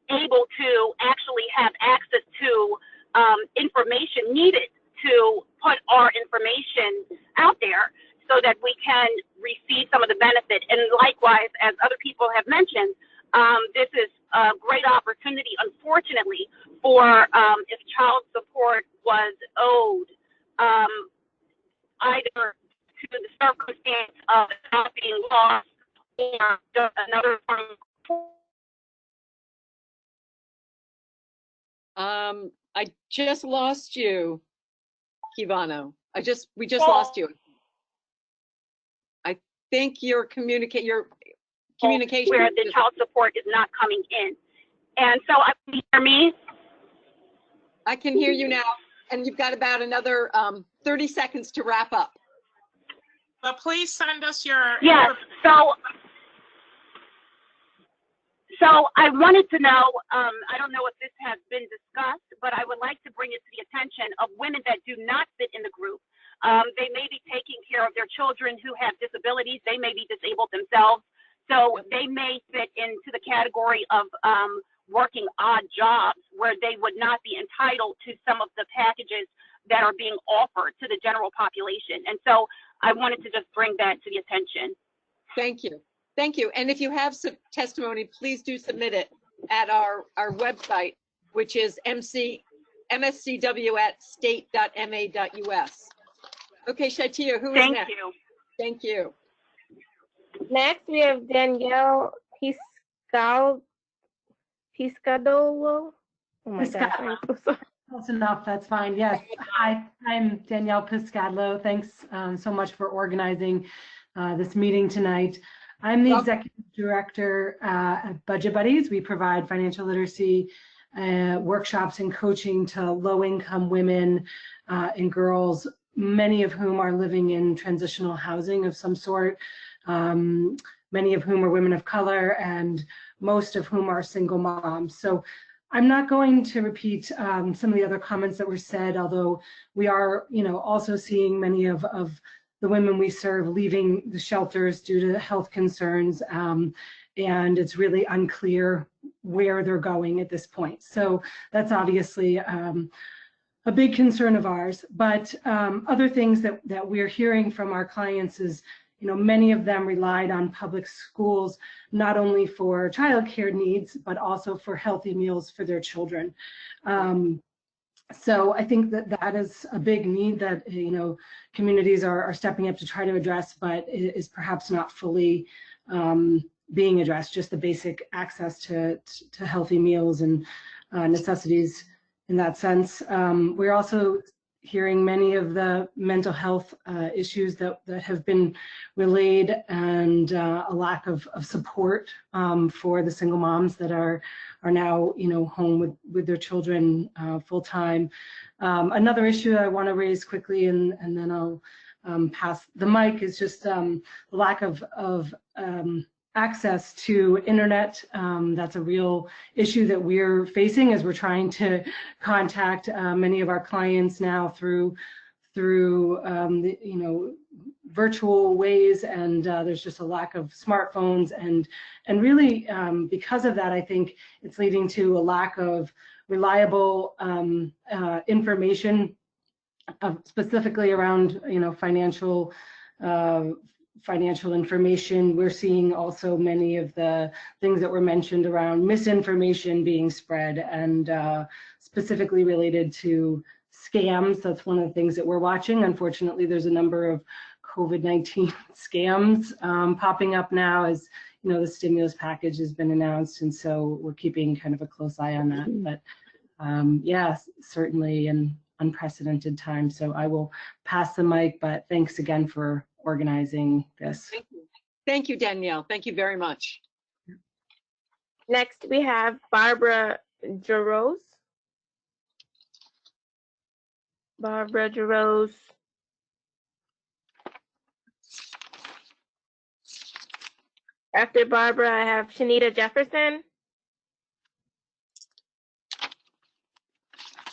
able to actually have access to information needed to put our information out there so that we can receive some of the benefit. And likewise, as other people have mentioned, this is a great opportunity, unfortunately, for if child support was owed, either to the circumstance of not being lost or another form of I just lost you, Kevon. We just lost you. I think your communication where the child support is not coming in. And so, can you hear me? I can hear you now, and you've got about another 30 seconds to wrap up. But please send us your... Yes, so I wanted to know, I don't know if this has been discussed, but I would like to bring it to the attention of women that do not fit in the group. They may be taking care of their children who have disabilities. They may be disabled themselves. So they may fit into the category of working odd jobs where they would not be entitled to some of the packages that are being offered to the general population. And so I wanted to just bring that to the attention. Thank you. Thank you. And if you have some testimony, please do submit it at our website, which is mscw@state.ma.us. Okay, Shatia, who is next? Thank you. Thank you. Next, we have Danielle Piscadolo. Oh my gosh, I'm so sorry. Close enough, that's fine. Yes. Hi, I'm Danielle Piscadolo. Thanks so much for organizing this meeting tonight. I'm the Executive Director at Budget Buddies. We provide financial literacy workshops and coaching to low-income women and girls, many of whom are living in transitional housing of some sort, many of whom are women of color, and most of whom are single moms. So I'm not going to repeat some of the other comments that were said, although we are, also seeing many of the women we serve leaving the shelters due to health concerns, and it's really unclear where they're going at this point. So that's obviously a big concern of ours. But other things that we're hearing from our clients is, many of them relied on public schools, not only for childcare needs, but also for healthy meals for their children. So I think that is a big need that, communities are stepping up to try to address, but is perhaps not fully being addressed, just the basic access to healthy meals and necessities in that sense. We're also hearing many of the mental health issues that have been relayed, and a lack of support for the single moms that are now home with their children full time. Another issue I want to raise quickly, and then I'll pass the mic, is just the lack of access to internet. That's a real issue that we're facing as we're trying to contact many of our clients now through virtual ways, and there's just a lack of smartphones, and really because of that, I think it's leading to a lack of reliable information specifically around financial financial information. We're seeing also many of the things that were mentioned around misinformation being spread, and specifically related to scams. That's one of the things that we're watching. Unfortunately, there's a number of COVID-19 scams popping up now, as you know, the stimulus package has been announced, and so we're keeping kind of a close eye on that. But yeah, certainly an unprecedented time. So I will pass the mic, but thanks again for organizing this. Thank you. Thank you, Danielle. Thank you very much. Next, we have Barbara Jaros. Barbara Jaros. After Barbara, I have Chinita Jefferson.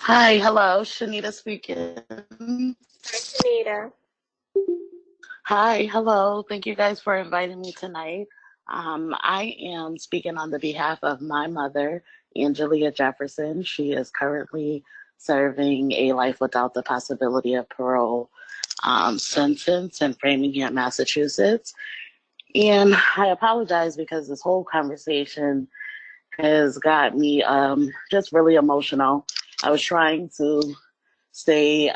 Hi, hello, Chinita speaking. Hi, Chinita. Hi, hello. Thank you guys for inviting me tonight. I am speaking on the behalf of my mother, Janeshia Jefferson. She is currently serving a life without the possibility of parole sentence in Framingham, Massachusetts. And I apologize because this whole conversation has got me just really emotional. I was trying to stay,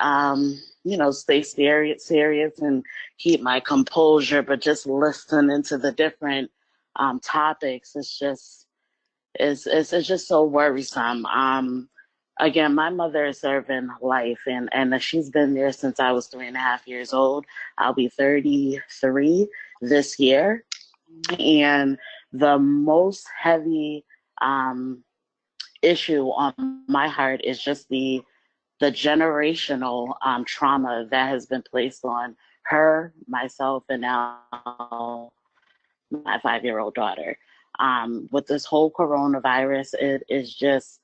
stay serious and keep my composure, but just listening to the different topics, it's just so worrisome. Again, my mother is serving life, and she's been there since I was 3.5 years old. I'll be 33 this year, and the most heavy issue on my heart is just the generational trauma that has been placed on her, myself, and now my 5-year-old daughter. With this whole coronavirus, it is just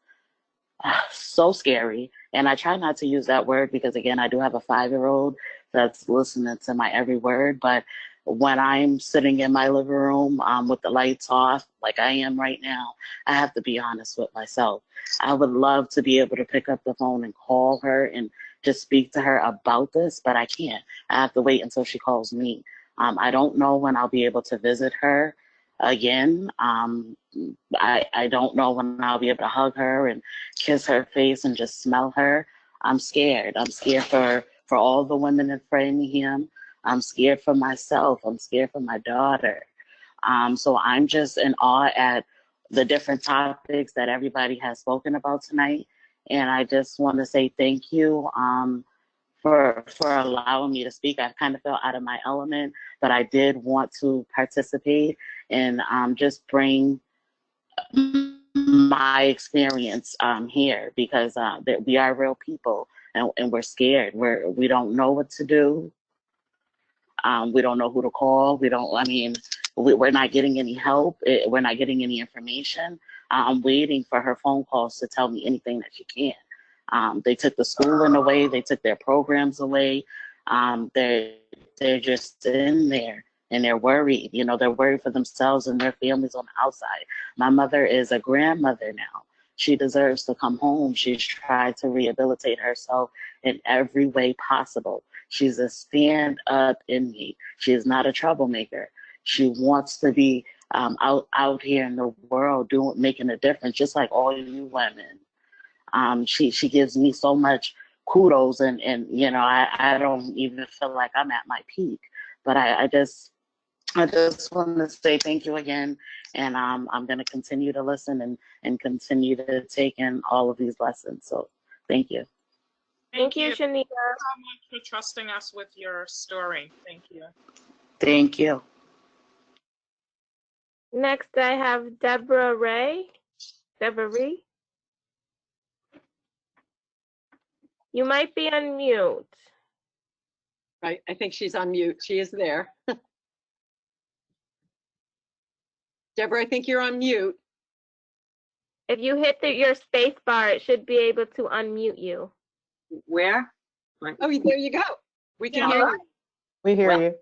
so scary. And I try not to use that word because, again, I do have a 5-year-old that's listening to my every word. But when I'm sitting in my living room with the lights off, like I am right now, I have to be honest with myself. I would love to be able to pick up the phone and call her and just speak to her about this, but I can't. I have to wait until she calls me. I don't know when I'll be able to visit her again. I don't know when I'll be able to hug her and kiss her face and just smell her. I'm scared. I'm scared for all the women in Framingham. I'm scared for myself. I'm scared for my daughter. So I'm just in awe at the different topics that everybody has spoken about tonight. And I just want to say thank you for allowing me to speak. I kind of felt out of my element, but I did want to participate and just bring my experience here, because we are real people, and we're scared. We don't know what to do. We don't know who to call. We're not getting any help. We're not getting any information. I'm waiting for her phone calls to tell me anything that she can. They took the schooling away. They took their programs away. They're just in there, and they're worried. You know, they're worried for themselves and their families on the outside. My mother is a grandmother now. She deserves to come home. She's tried to rehabilitate herself in every way possible. She's a stand-up inmate. She is not a troublemaker. She wants to be out here in the world making a difference, just like all you women. She gives me so much kudos, and you know, I don't even feel like I'm at my peak. But I just want to say thank you again, and I'm going to continue to listen and continue to take in all of these lessons. So thank you. Thank you, Shanita. Thank you so much for trusting us with your story. Thank you. Thank you. Next, I have Deborah Ray. Deborah Ray. You might be on mute. Right, I think she's on mute. She is there. Deborah, I think you're on mute. If you hit your space bar, it should be able to unmute you. Where? Oh, there you go. We can hear you. We hear you.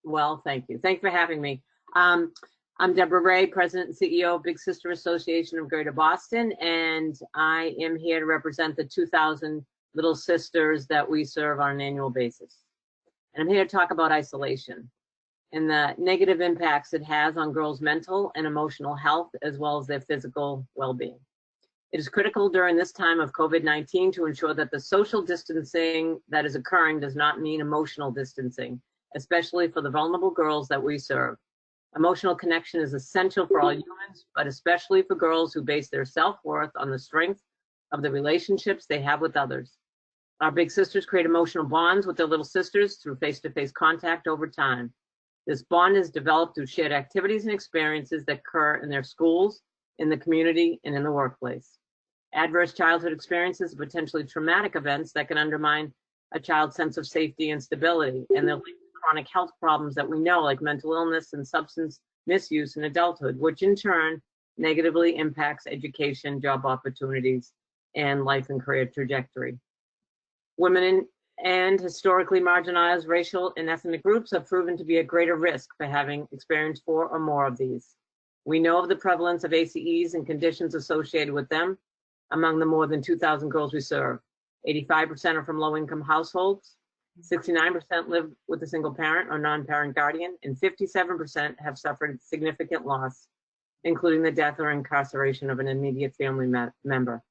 Well, thank you. Thanks for having me. I'm Deborah Ray, President and CEO of Big Sister Association of Greater Boston, and I am here to represent the 2,000 little sisters that we serve on an annual basis. And I'm here to talk about isolation. and the negative impacts it has on girls' mental and emotional health, as well as their physical well-being. It is critical during this time of COVID-19 to ensure that the social distancing that is occurring does not mean emotional distancing, especially for the vulnerable girls that we serve. Emotional connection is essential for all humans, but especially for girls who base their self-worth on the strength of the relationships they have with others. Our big sisters create emotional bonds with their little sisters through face-to-face contact over time. This bond is developed through shared activities and experiences that occur in their schools, in the community, and in the workplace. Adverse childhood experiences are potentially traumatic events that can undermine a child's sense of safety and stability, and they'll lead to chronic health problems that we know, like mental illness and substance misuse in adulthood, which in turn negatively impacts education, job opportunities, and life and career trajectory. Women and historically marginalized racial and ethnic groups have proven to be at greater risk for having experienced 4 or more of these. We know of the prevalence of ACEs and conditions associated with them among the more than 2,000 girls we serve. 85% are from low-income households, 69% live with a single parent or non-parent guardian, and 57% have suffered significant loss, including the death or incarceration of an immediate family member.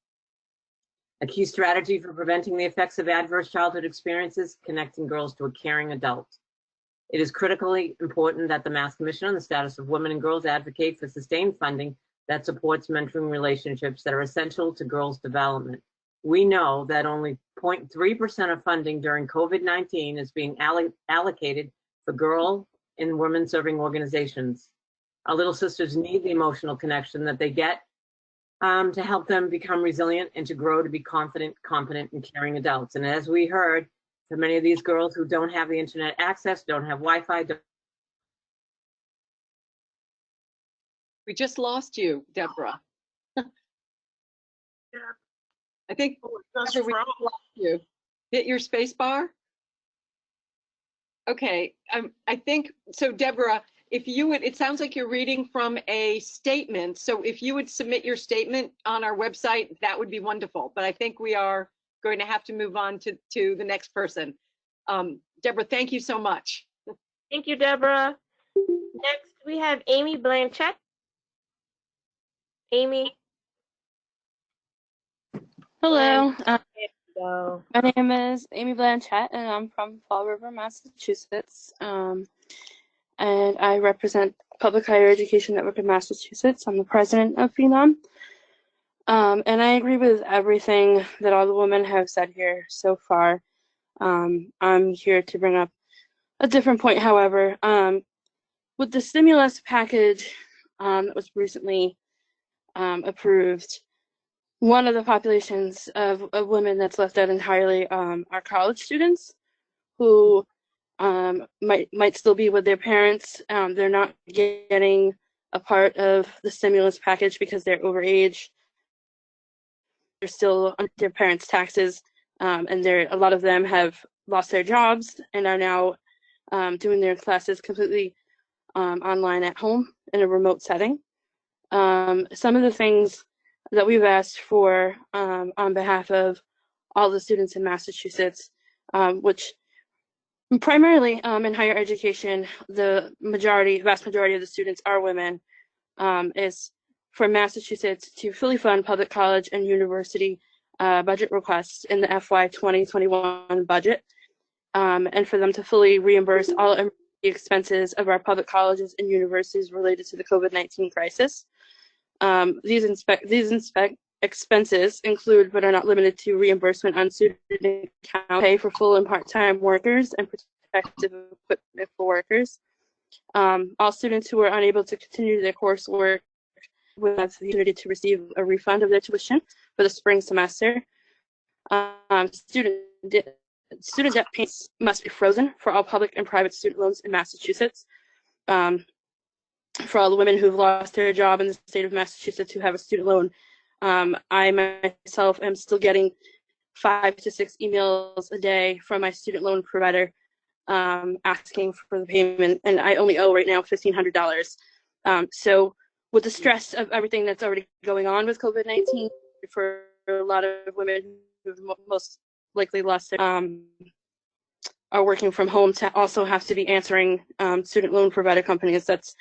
A key strategy for preventing the effects of adverse childhood experiences, connecting girls to a caring adult. It is critically important that the Mass Commission on the Status of Women and Girls advocate for sustained funding that supports mentoring relationships that are essential to girls' development. We know that only 0.3% of funding during COVID-19 is being allocated for girl and women serving organizations. Our little sisters need the emotional connection that they get to help them become resilient and to grow to be confident, competent, and caring adults. And as we heard, for many of these girls who don't have the internet access, don't have Wi-Fi. We just lost you, Deborah. I think Deborah, we just lost you. Hit your space bar. Okay, I think, so Deborah, if you would, it sounds like you're reading from a statement. So if you would submit your statement on our website, that would be wonderful. But I think we are going to have to move on to the next person. Deborah, thank you so much. Thank you, Deborah. Next, we have Amy Blanchette. Amy. Hello. My name is Amy Blanchette, and I'm from Fall River, Massachusetts. And I represent Public Higher Education Network of Massachusetts. I'm the president of Phenom. And I agree with everything that all the women have said here so far. I'm here to bring up a different point, however. With the stimulus package that was recently approved, one of the populations of women that's left out entirely are college students who might still be with their parents. They're not getting a part of the stimulus package because they're overage. They're still under their parents' taxes, and a lot of them have lost their jobs and are now doing their classes completely online at home in a remote setting. Some of the things that we've asked for on behalf of all the students in Massachusetts, which primarily in higher education, the vast majority of the students are women, is for Massachusetts to fully fund public college and university budget requests in the FY 2021 budget, and for them to fully reimburse all the expenses of our public colleges and universities related to the COVID-19 crisis. These expenses include, but are not limited to, reimbursement on student account pay for full and part-time workers and protective equipment for workers. All students who are unable to continue their coursework will have the opportunity to receive a refund of their tuition for the spring semester. Student debt payments must be frozen for all public and private student loans in Massachusetts. For all the women who've lost their job in the state of Massachusetts who have a student loan, I myself am still getting 5 to 6 emails a day from my student loan provider asking for the payment, and I only owe right now $1,500. So with the stress of everything that's already going on with COVID-19, for a lot of women who've most likely lost their are working from home to also have to be answering student loan provider companies. That's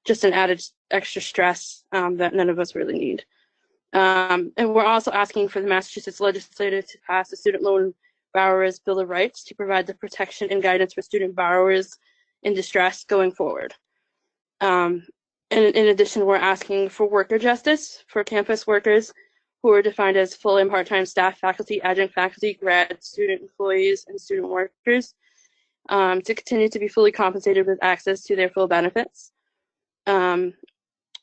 just an added extra stress that none of us really need. And we're also asking for the Massachusetts legislature to pass a student loan borrowers' Bill of Rights to provide the protection and guidance for student borrowers in distress going forward. And in addition, we're asking for worker justice for campus workers who are defined as full and part-time staff, faculty, adjunct faculty, grad student employees, and student workers to continue to be fully compensated with access to their full benefits.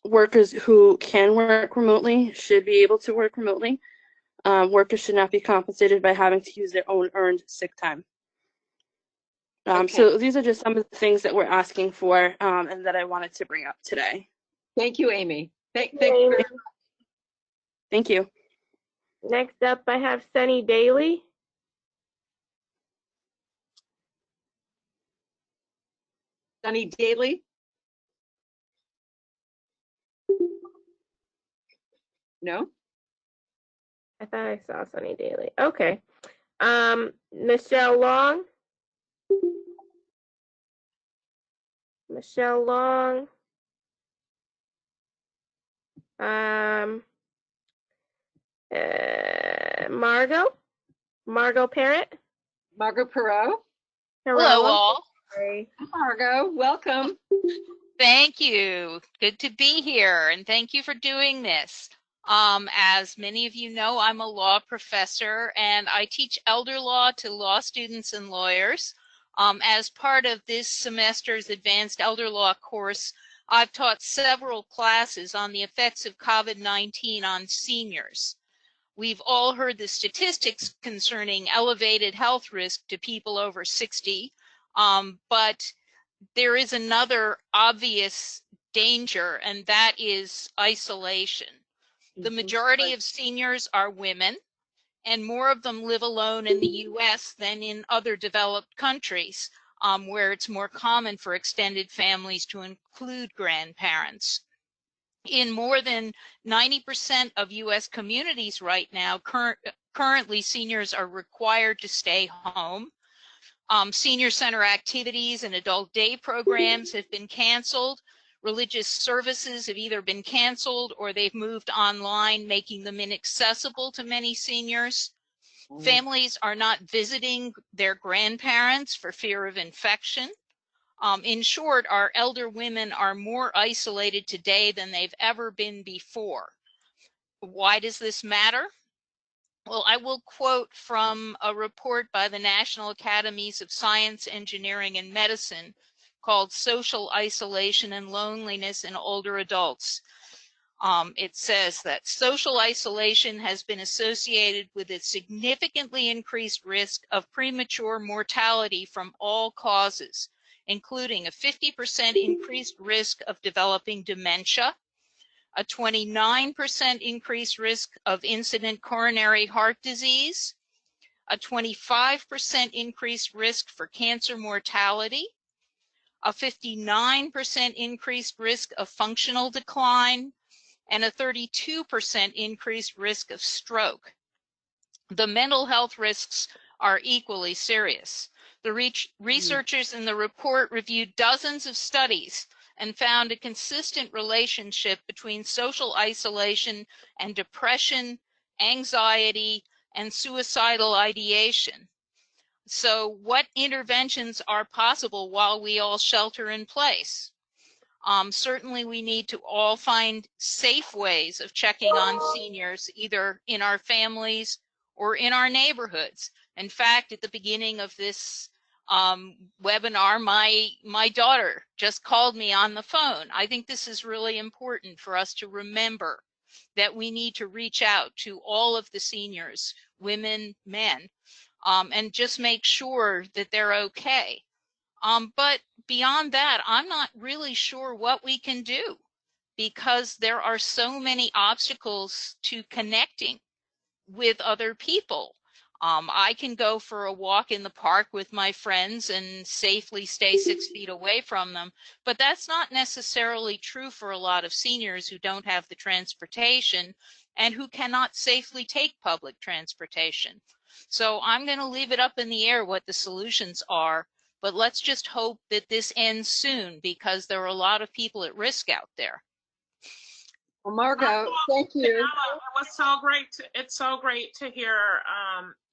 Workers who can work remotely should be able to work remotely. Workers should not be compensated by having to use their own earned sick time. So these are just some of the things that we're asking for and that I wanted to bring up today. Thank you, Amy. Thank you. Next up, I have Sunny Daly. Sunny Daly? No? I thought I saw Sunny Daly. Okay. Michelle Long. Michelle Long. Margot Parrott. Margot Perot. Hello, all. Hi, Margot. Welcome. Thank you. Good to be here, and thank you for doing this. As many of you know, I'm a law professor, and I teach elder law to law students and lawyers. As part of this semester's advanced elder law course, I've taught several classes on the effects of COVID-19 on seniors. We've all heard the statistics concerning elevated health risk to people over 60, but there is another obvious danger, and that is isolation. The majority of seniors are women, and more of them live alone in the US than in other developed countries, where it's more common for extended families to include grandparents. In more than 90% of US communities right now, currently seniors are required to stay home. Senior center activities and adult day programs have been canceled. Religious services have either been canceled or they've moved online, making them inaccessible to many seniors. Families are not visiting their grandparents for fear of infection. In short, our elder women are more isolated today than they've ever been before. Why does this matter? Well, I will quote from a report by the National Academies of Science, Engineering, and Medicine called Social Isolation and Loneliness in Older Adults. It says that social isolation has been associated with a significantly increased risk of premature mortality from all causes, including a 50% increased risk of developing dementia, a 29% increased risk of incident coronary heart disease, a 25% increased risk for cancer mortality, a 59% increased risk of functional decline, and a 32% increased risk of stroke. The mental health risks are equally serious. The researchers in the report reviewed dozens of studies and found a consistent relationship between social isolation and depression, anxiety, and suicidal ideation. So what interventions are possible while we all shelter in place? Certainly we need to all find safe ways of checking on seniors, either in our families or in our neighborhoods. In fact, at the beginning of this webinar, my daughter just called me on the phone. I think this is really important for us to remember that we need to reach out to all of the seniors, women, men, and just make sure that they're okay. But beyond that, I'm not really sure what we can do because there are so many obstacles to connecting with other people. I can go for a walk in the park with my friends and safely stay 6 feet away from them, but that's not necessarily true for a lot of seniors who don't have the transportation and who cannot safely take public transportation. So I'm going to leave it up in the air what the solutions are, but let's just hope that this ends soon because there are a lot of people at risk out there. Well, Margot, thank you. It was so great. It's so great to hear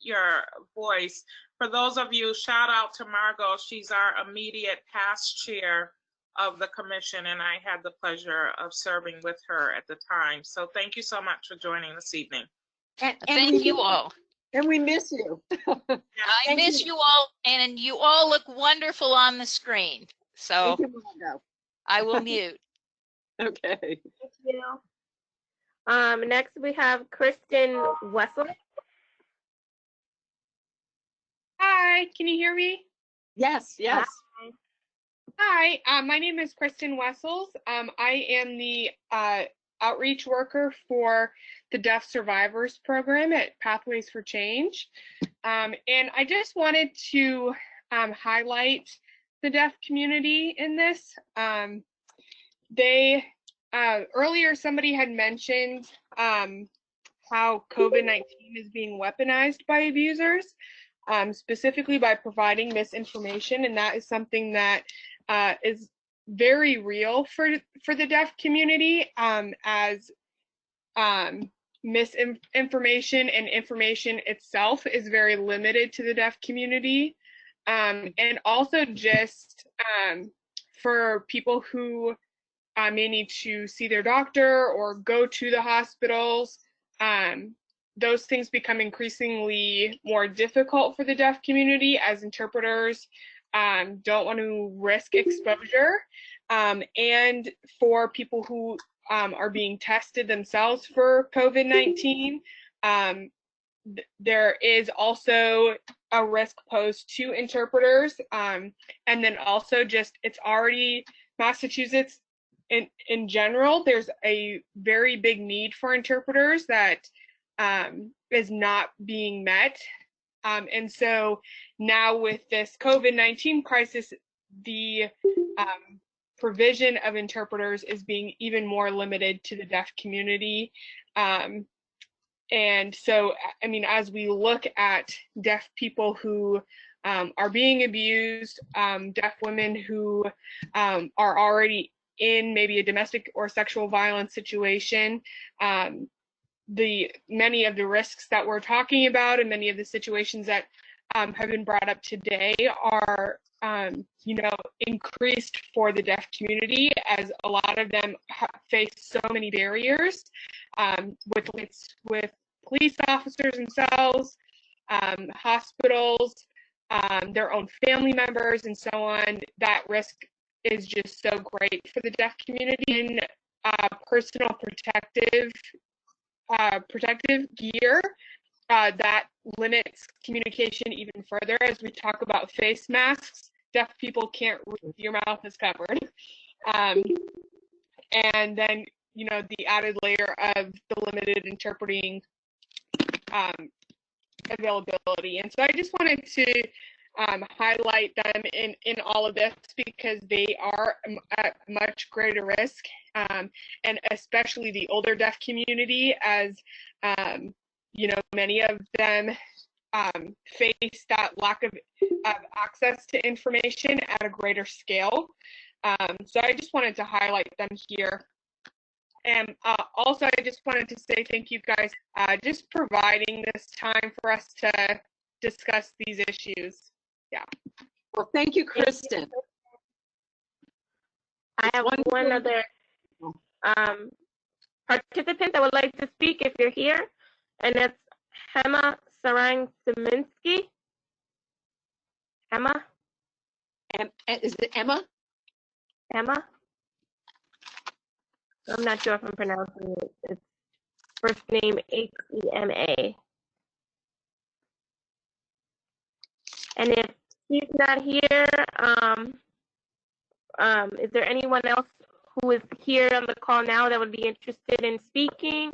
your voice. For those of you, shout out to Margot. She's our immediate past chair of the commission, and I had the pleasure of serving with her at the time. So thank you so much for joining this evening. And thank you all. And we miss you. I miss you all, and you all look wonderful on the screen. So thank you, Margot. I will mute. Okay. Thank you. Next we have Kristen Wessel. Hi, can you hear me? Yes, yes. Hi, my name is Kristen Wessels. I am the outreach worker for the Deaf Survivors Program at Pathways for Change. And I just wanted to highlight the deaf community in this. Earlier somebody had mentioned how COVID-19 is being weaponized by abusers, specifically by providing misinformation, and that is something that is very real for the deaf community, as misinformation and information itself is very limited to the deaf community, and also just for people who may need to see their doctor or go to the hospitals. Those things become increasingly more difficult for the deaf community as interpreters don't want to risk exposure. And for people who are being tested themselves for COVID-19, there is also a risk posed to interpreters. And then also just, it's already Massachusetts in general, there's a very big need for interpreters that is not being met. And so now with this COVID-19 crisis, the provision of interpreters is being even more limited to the deaf community. And so, I mean, as we look at deaf people who are being abused, deaf women who are already in maybe a domestic or sexual violence situation, many of the risks that we're talking about and many of the situations that have been brought up today are, increased for the deaf community, as a lot of them face so many barriers with police officers themselves, hospitals, their own family members, and so on. That risk is just so great for the deaf community. And personal protective gear that limits communication even further. As we talk about face masks, deaf people can't read, your mouth is covered. And then, the added layer of the limited interpreting availability. And so I just wanted to highlight them in all of this because they are at much greater risk, and especially the older deaf community, as many of them face that lack of access to information at a greater scale. So I just wanted to highlight them here. And also, I just wanted to say thank you guys just providing this time for us to discuss these issues. Yeah. Well, thank you, Kristen. I have one other participant that would like to speak if you're here, and it's Hema Sarang-Saminsky. Emma? Is it Emma? Emma? I'm not sure if I'm pronouncing it. It's first name Hema. And if he's not here, is there anyone else who is here on the call now that would be interested in speaking?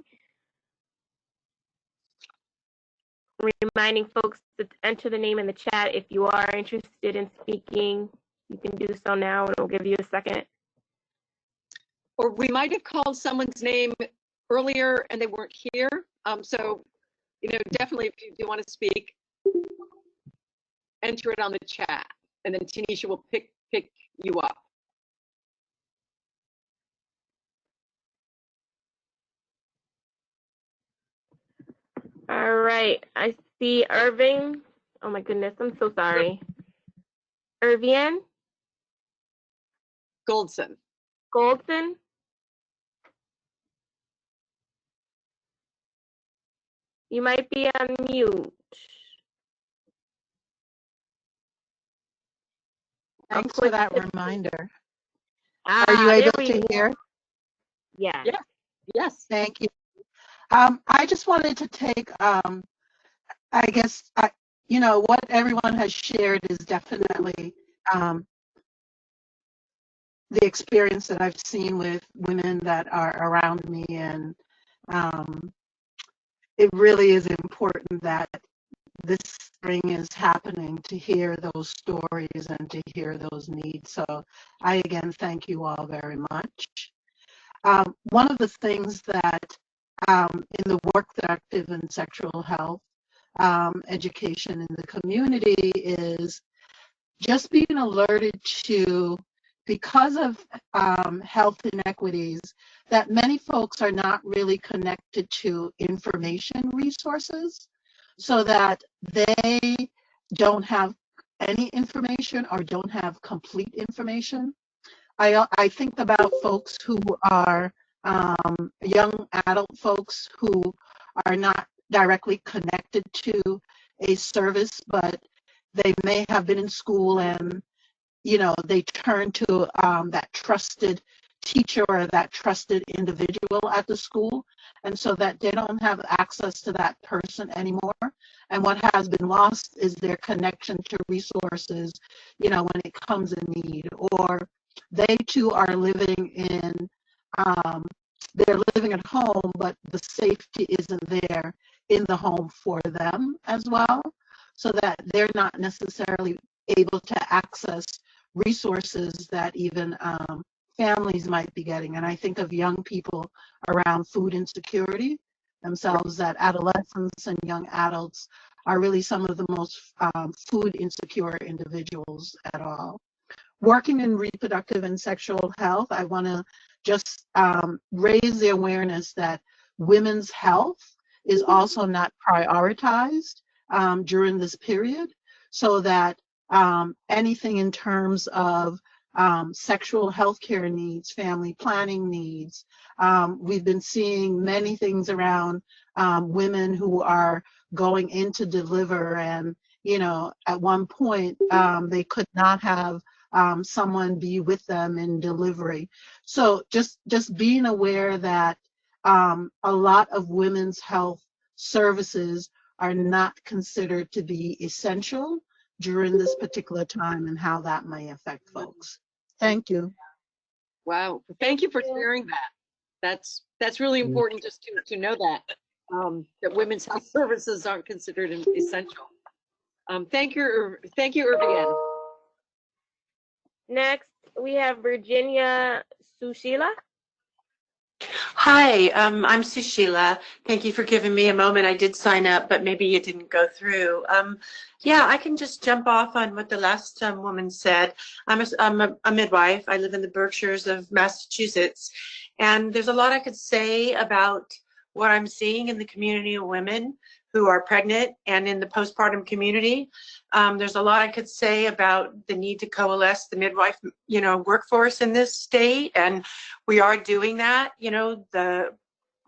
Reminding folks to enter the name in the chat if you are interested in speaking. You can do so now, and we'll give you a second. Or we might have called someone's name earlier and they weren't here. So definitely if you do want to speak, enter it on the chat, and then Tanisha will pick you up. All right, I see Irving. Oh my goodness, I'm so sorry. Irvian? Goldson. Goldson? You might be on mute. Thanks for that reminder. Ah, Are you able there we to go. hear? Yeah. Yeah. Yes. Thank you. I just wanted to take, I guess, what everyone has shared is definitely the experience that I've seen with women that are around me, and it really is important that this spring is happening to hear those stories and to hear those needs. So I again thank you all very much. One of the things that in the work that I do in sexual health education in the community is just being alerted to, because of health inequities, that many folks are not really connected to information resources, so that they don't have any information or don't have complete information. I think about folks who are young adult folks who are not directly connected to a service, but they may have been in school and, they turn to that trusted teacher or that trusted individual at the school, and so that they don't have access to that person anymore. And what has been lost is their connection to resources, when it comes in need. Or they too are living in, they're living at home, but the safety isn't there in the home for them as well, so that they're not necessarily able to access resources that even families might be getting. And I think of young people around food insecurity themselves, that adolescents and young adults are really some of the most food insecure individuals at all. Working in reproductive and sexual health, I want to just raise the awareness that women's health is also not prioritized during this period, so that anything in terms of sexual health care needs, family planning needs, we've been seeing many things around women who are going in to deliver, and at one point they could not have someone be with them in delivery. So just being aware that a lot of women's health services are not considered to be essential during this particular time, and how that may affect folks. Thank you. Wow, thank you for sharing that. That's really important just to know that that women's health services aren't considered essential. Thank you, Irvian. Next, we have Virginia Sushila. Hi, I'm Sushila. Thank you for giving me a moment. I did sign up, but maybe it didn't go through. Yeah, I can just jump off on what the last woman said. I'm a midwife. I live in the Berkshires of Massachusetts, and there's a lot I could say about what I'm seeing in the community of women who are pregnant and in the postpartum community. There's a lot I could say about the need to coalesce the midwife, workforce in this state, and we are doing that.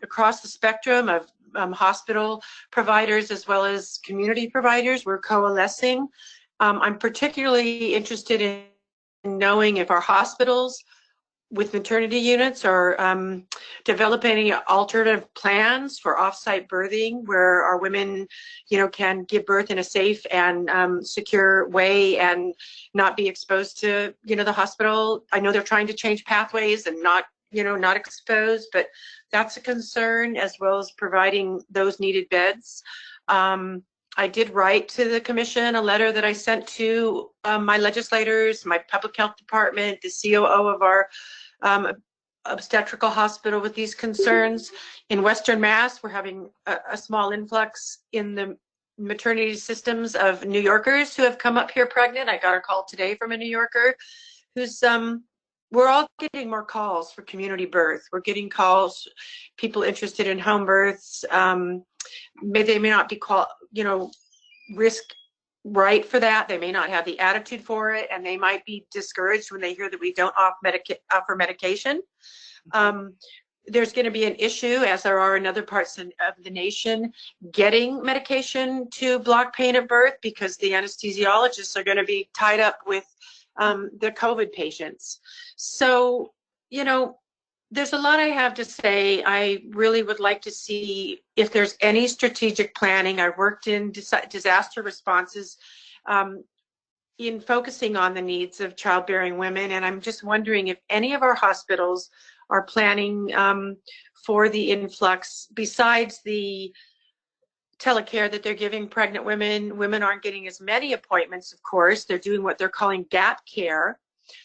Across the spectrum of hospital providers as well as community providers, we're coalescing. I'm particularly interested in knowing if our hospitals with maternity units are developing any alternative plans for off-site birthing, where our women, can give birth in a safe and secure way and not be exposed to, the hospital. I know they're trying to change pathways and not exposed, but that's a concern, as well as providing those needed beds. I did write to the commission a letter that I sent to my legislators, my public health department, the COO of our obstetrical hospital with these concerns. In Western Mass, we're having a small influx in the maternity systems of New Yorkers who have come up here pregnant. I got a call today from a New Yorker who's, we're all getting more calls for community birth. We're getting calls, people interested in home births. They may not be risk right for that. They may not have the attitude for it, and they might be discouraged when they hear that we don't offer medication. There's going to be an issue, as there are in other parts of the nation, getting medication to block pain at birth, because the anesthesiologists are going to be tied up with the COVID patients. So, there's a lot I have to say. I really would like to see if there's any strategic planning. I worked in disaster responses in focusing on the needs of childbearing women, and I'm just wondering if any of our hospitals are planning for the influx. Besides the telecare that they're giving pregnant women, women aren't getting as many appointments, of course. They're doing what they're calling gap care.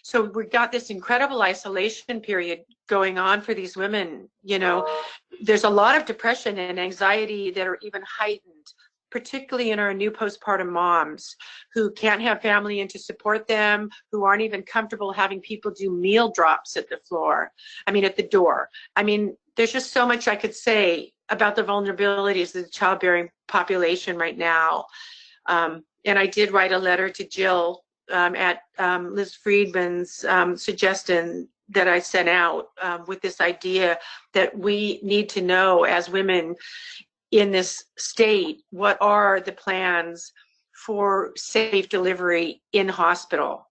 So we've got this incredible isolation period going on for these women. There's a lot of depression and anxiety that are even heightened, particularly in our new postpartum moms who can't have family in to support them, who aren't even comfortable having people do meal drops at the door. There's just so much I could say about the vulnerabilities of the childbearing population right now. And I did write a letter to Jill at Liz Friedman's suggestion that I sent out with this idea that we need to know as women in this state, what are the plans for safe delivery in hospital?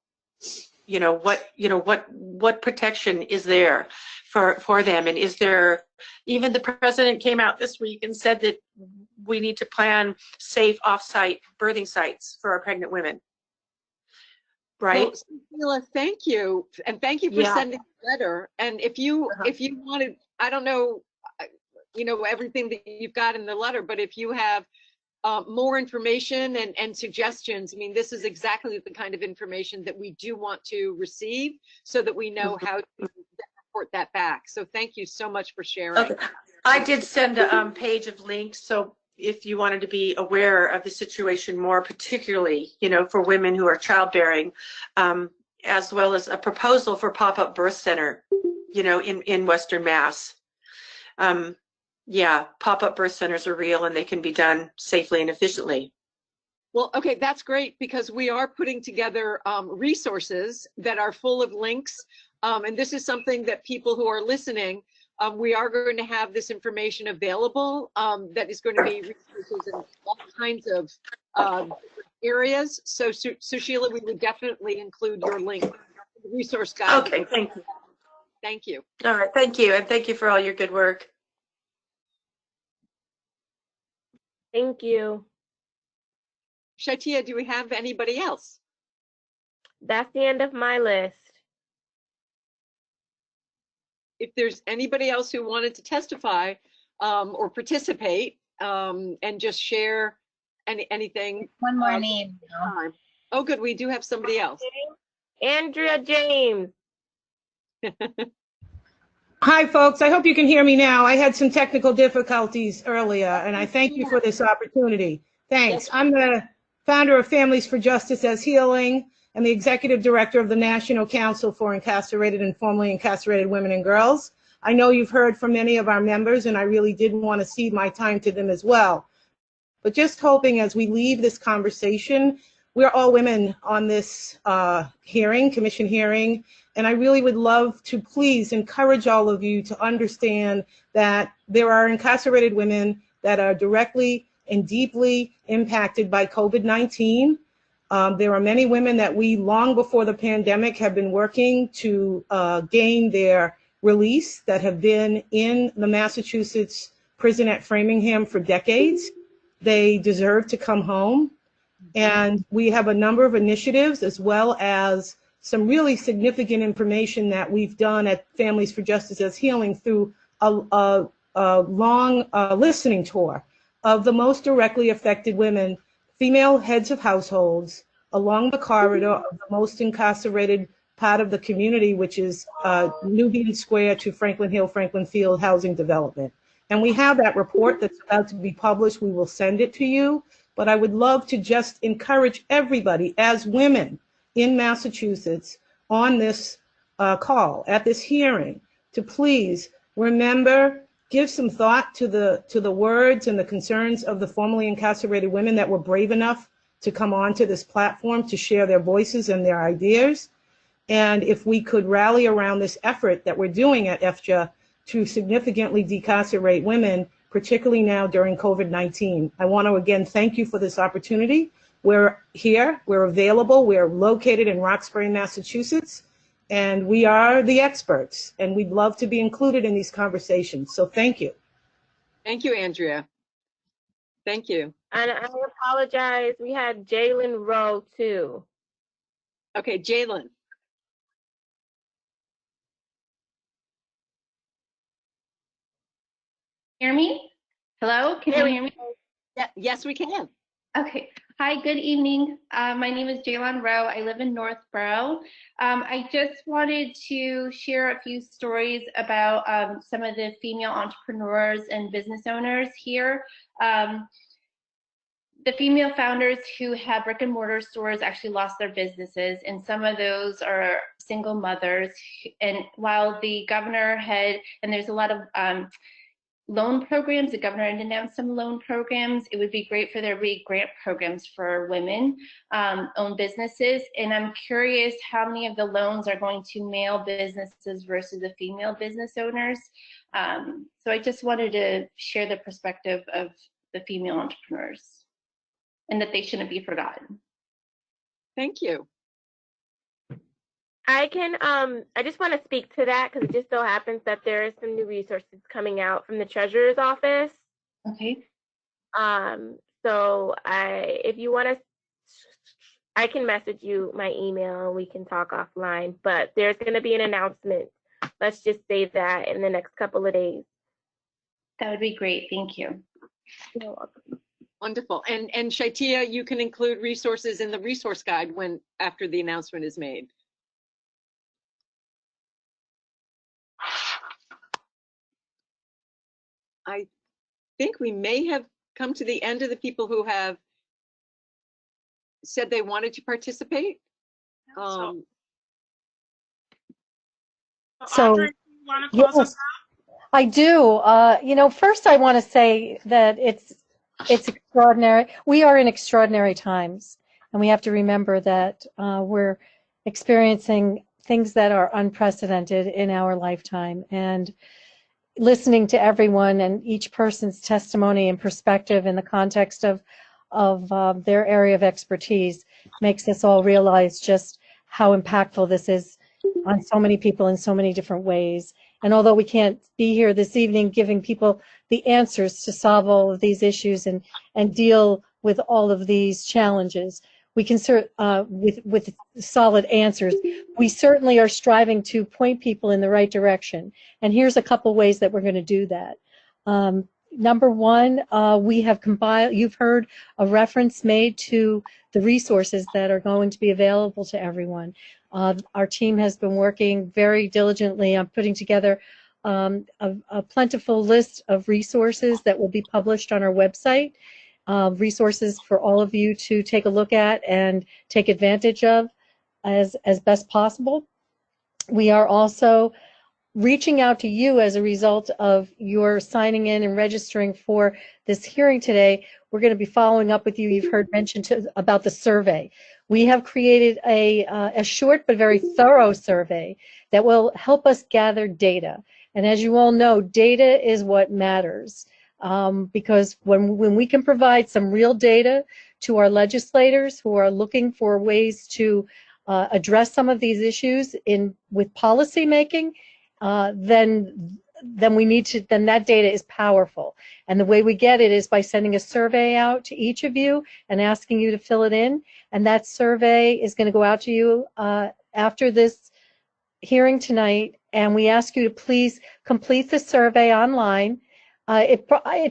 What protection is there for them? And is there, even the president came out this week and said that we need to plan safe off-site birthing sites for our pregnant women. Right? Well, Sheila, thank you. And thank you for sending the letter. And if you wanted, I don't know, everything that you've got in the letter, but if you have more information and suggestions, this is exactly the kind of information that we do want to receive so that we know how to report that back. So thank you so much for sharing. Okay. I did send a page of links. So if you wanted to be aware of the situation more, particularly, for women who are childbearing, as well as a proposal for pop-up birth center, in Western Mass. Pop-up birth centers are real and they can be done safely and efficiently. Well, okay, that's great, because we are putting together resources that are full of links. And this is something that people who are listening, we are going to have this information available that is going to be resources in all kinds of areas. So Sheila, we would definitely include your link, the resource guide. Okay, thank you. Thank you. All right, thank you. And thank you for all your good work. Thank you. Shatia, do we have anybody else? That's the end of my list. If there's anybody else who wanted to testify or participate and just share anything. One more name. Oh, good. We do have somebody else. Andrea James. Hi, folks. I hope you can hear me now. I had some technical difficulties earlier, and I thank you for this opportunity. Thanks. I'm the founder of Families for Justice as Healing and the executive director of the National Council for Incarcerated and Formerly Incarcerated Women and Girls. I know you've heard from many of our members, and I really did want to cede my time to them as well. But just hoping as we leave this conversation, we're all women on this commission hearing, and I really would love to please encourage all of you to understand that there are incarcerated women that are directly and deeply impacted by COVID-19. There are many women that we, long before the pandemic, have been working to gain their release that have been in the Massachusetts prison at Framingham for decades. They deserve to come home. And we have a number of initiatives as well as some really significant information that we've done at Families for Justice as Healing through a long listening tour of the most directly affected women, female heads of households, along the corridor of the most incarcerated part of the community, which is Nubian Square to Franklin Hill, Franklin Field housing development. And we have that report that's about to be published. We will send it to you. But I would love to just encourage everybody as women in Massachusetts on this call, at this hearing, to please remember, give some thought to the words and the concerns of the formerly incarcerated women that were brave enough to come onto this platform to share their voices and their ideas. And if we could rally around this effort that we're doing at FJA to significantly decarcerate women, particularly now during COVID-19. I want to again thank you for this opportunity. We're here, we're available, we're located in Roxbury, Massachusetts, and we are the experts, and we'd love to be included in these conversations. So thank you. Thank you, Andrea. Thank you. And I apologize, we had Jalen Rowe too. Okay, Jalen. Hear me? Hello, can you hear me? Yes, we can. Okay. Hi, good evening. My name is Jaylon Rowe. I live in Northborough. I just wanted to share a few stories about some of the female entrepreneurs and business owners here. The female founders who have brick and mortar stores actually lost their businesses, and some of those are single mothers. And while the governor and there's a lot of loan programs, the governor had announced some loan programs. It would be great for there to be grant programs for women owned businesses. And I'm curious how many of the loans are going to male businesses versus the female business owners. So I just wanted to share the perspective of the female entrepreneurs and that they shouldn't be forgotten. Thank you. I just want to speak to that because it just so happens that there is some new resources coming out from the treasurer's office. Okay. So if you want to, I can message you my email and we can talk offline, but there's going to be an announcement. Let's just say that in the next couple of days. That would be great. Thank you. You're welcome. Wonderful. And Shaitia, you can include resources in the resource guide after the announcement is made. I think we may have come to the end of the people who have said they wanted to participate. Audrey, you want to close us out? I do. First I want to say that it's extraordinary. We are in extraordinary times, and we have to remember that we're experiencing things that are unprecedented in our lifetime. And listening to everyone and each person's testimony and perspective in the context of their area of expertise makes us all realize just how impactful this is on so many people in so many different ways. And although we can't be here this evening giving people the answers to solve all of these issues and deal with all of these challenges, we can with solid answers. We certainly are striving to point people in the right direction. And here's a couple ways that we're going to do that. Number one, we have compiled, you've heard a reference made to the resources that are going to be available to everyone. Our team has been working very diligently on putting together a plentiful list of resources that will be published on our website. Resources for all of you to take a look at and take advantage of as best possible. We are also reaching out to you as a result of your signing in and registering for this hearing today. We're going to be following up with you. You've heard mentioned about the survey. We have created a short but very thorough survey that will help us gather data. And as you all know, data is what matters. Because when we can provide some real data to our legislators who are looking for ways to address some of these issues with policy making, then that data is powerful. And the way we get it is by sending a survey out to each of you and asking you to fill it in. And that survey is going to go out to you after this hearing tonight. And we ask you to please complete the survey online. It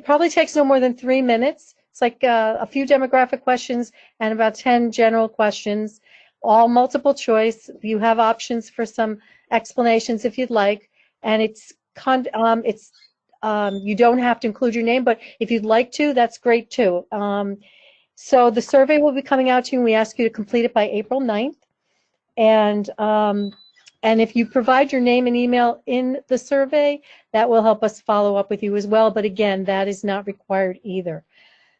probably takes no more than 3 minutes. It's like a few demographic questions and about 10 general questions. all multiple choice. You have options for some explanations if you'd like, and you don't have to include your name, but if you'd like to, that's great too. So the survey will be coming out to you, and we ask you to complete it by April 9th. And if you provide your name and email in the survey, that will help us follow up with you as well. But again, that is not required either.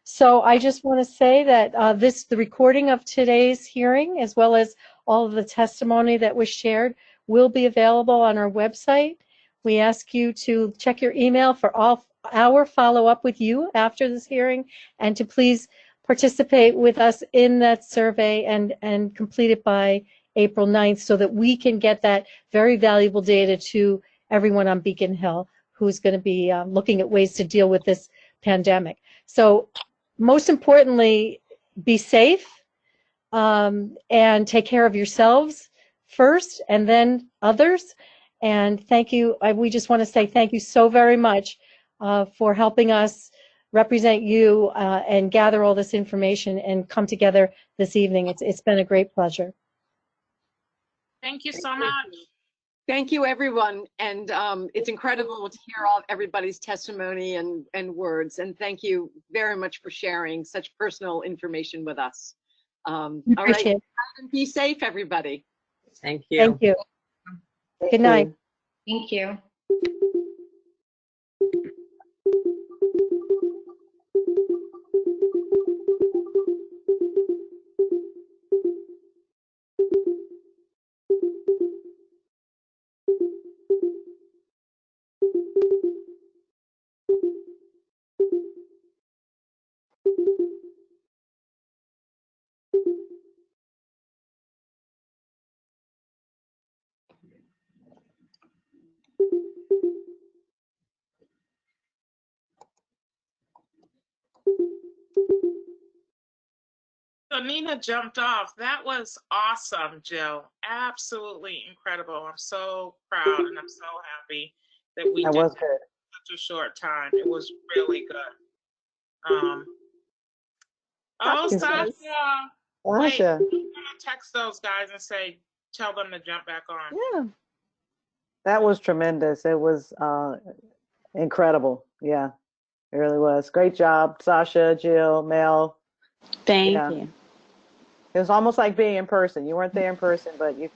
So I just want to say that the recording of today's hearing, as well as all of the testimony that was shared, will be available on our website. We ask you to check your email for all our follow-up with you after this hearing, and to please participate with us in that survey and complete it by April 9th so that we can get that very valuable data to everyone on Beacon Hill who's going to be looking at ways to deal with this pandemic. So most importantly, be safe and take care of yourselves first and then others. And thank you. We just want to say thank you so very much for helping us represent you and gather all this information and come together this evening. It's been a great pleasure. Thank you so much. Thank you, everyone. And it's incredible to hear everybody's testimony and words. And thank you very much for sharing such personal information with us. All right. Be safe, everybody. Thank you. Thank you. Good night. Thank you. So Nina jumped off. That was awesome, Jill. Absolutely incredible. I'm so proud and I'm so happy that we did was that good. in such a short time. It was really good. Sasha. Wait, I'm gonna text those guys and tell them to jump back on. Yeah. That was tremendous. It was incredible. Yeah, it really was. Great job, Sasha, Jill, Mel. Thank you. It was almost like being in person. You weren't there in person, but you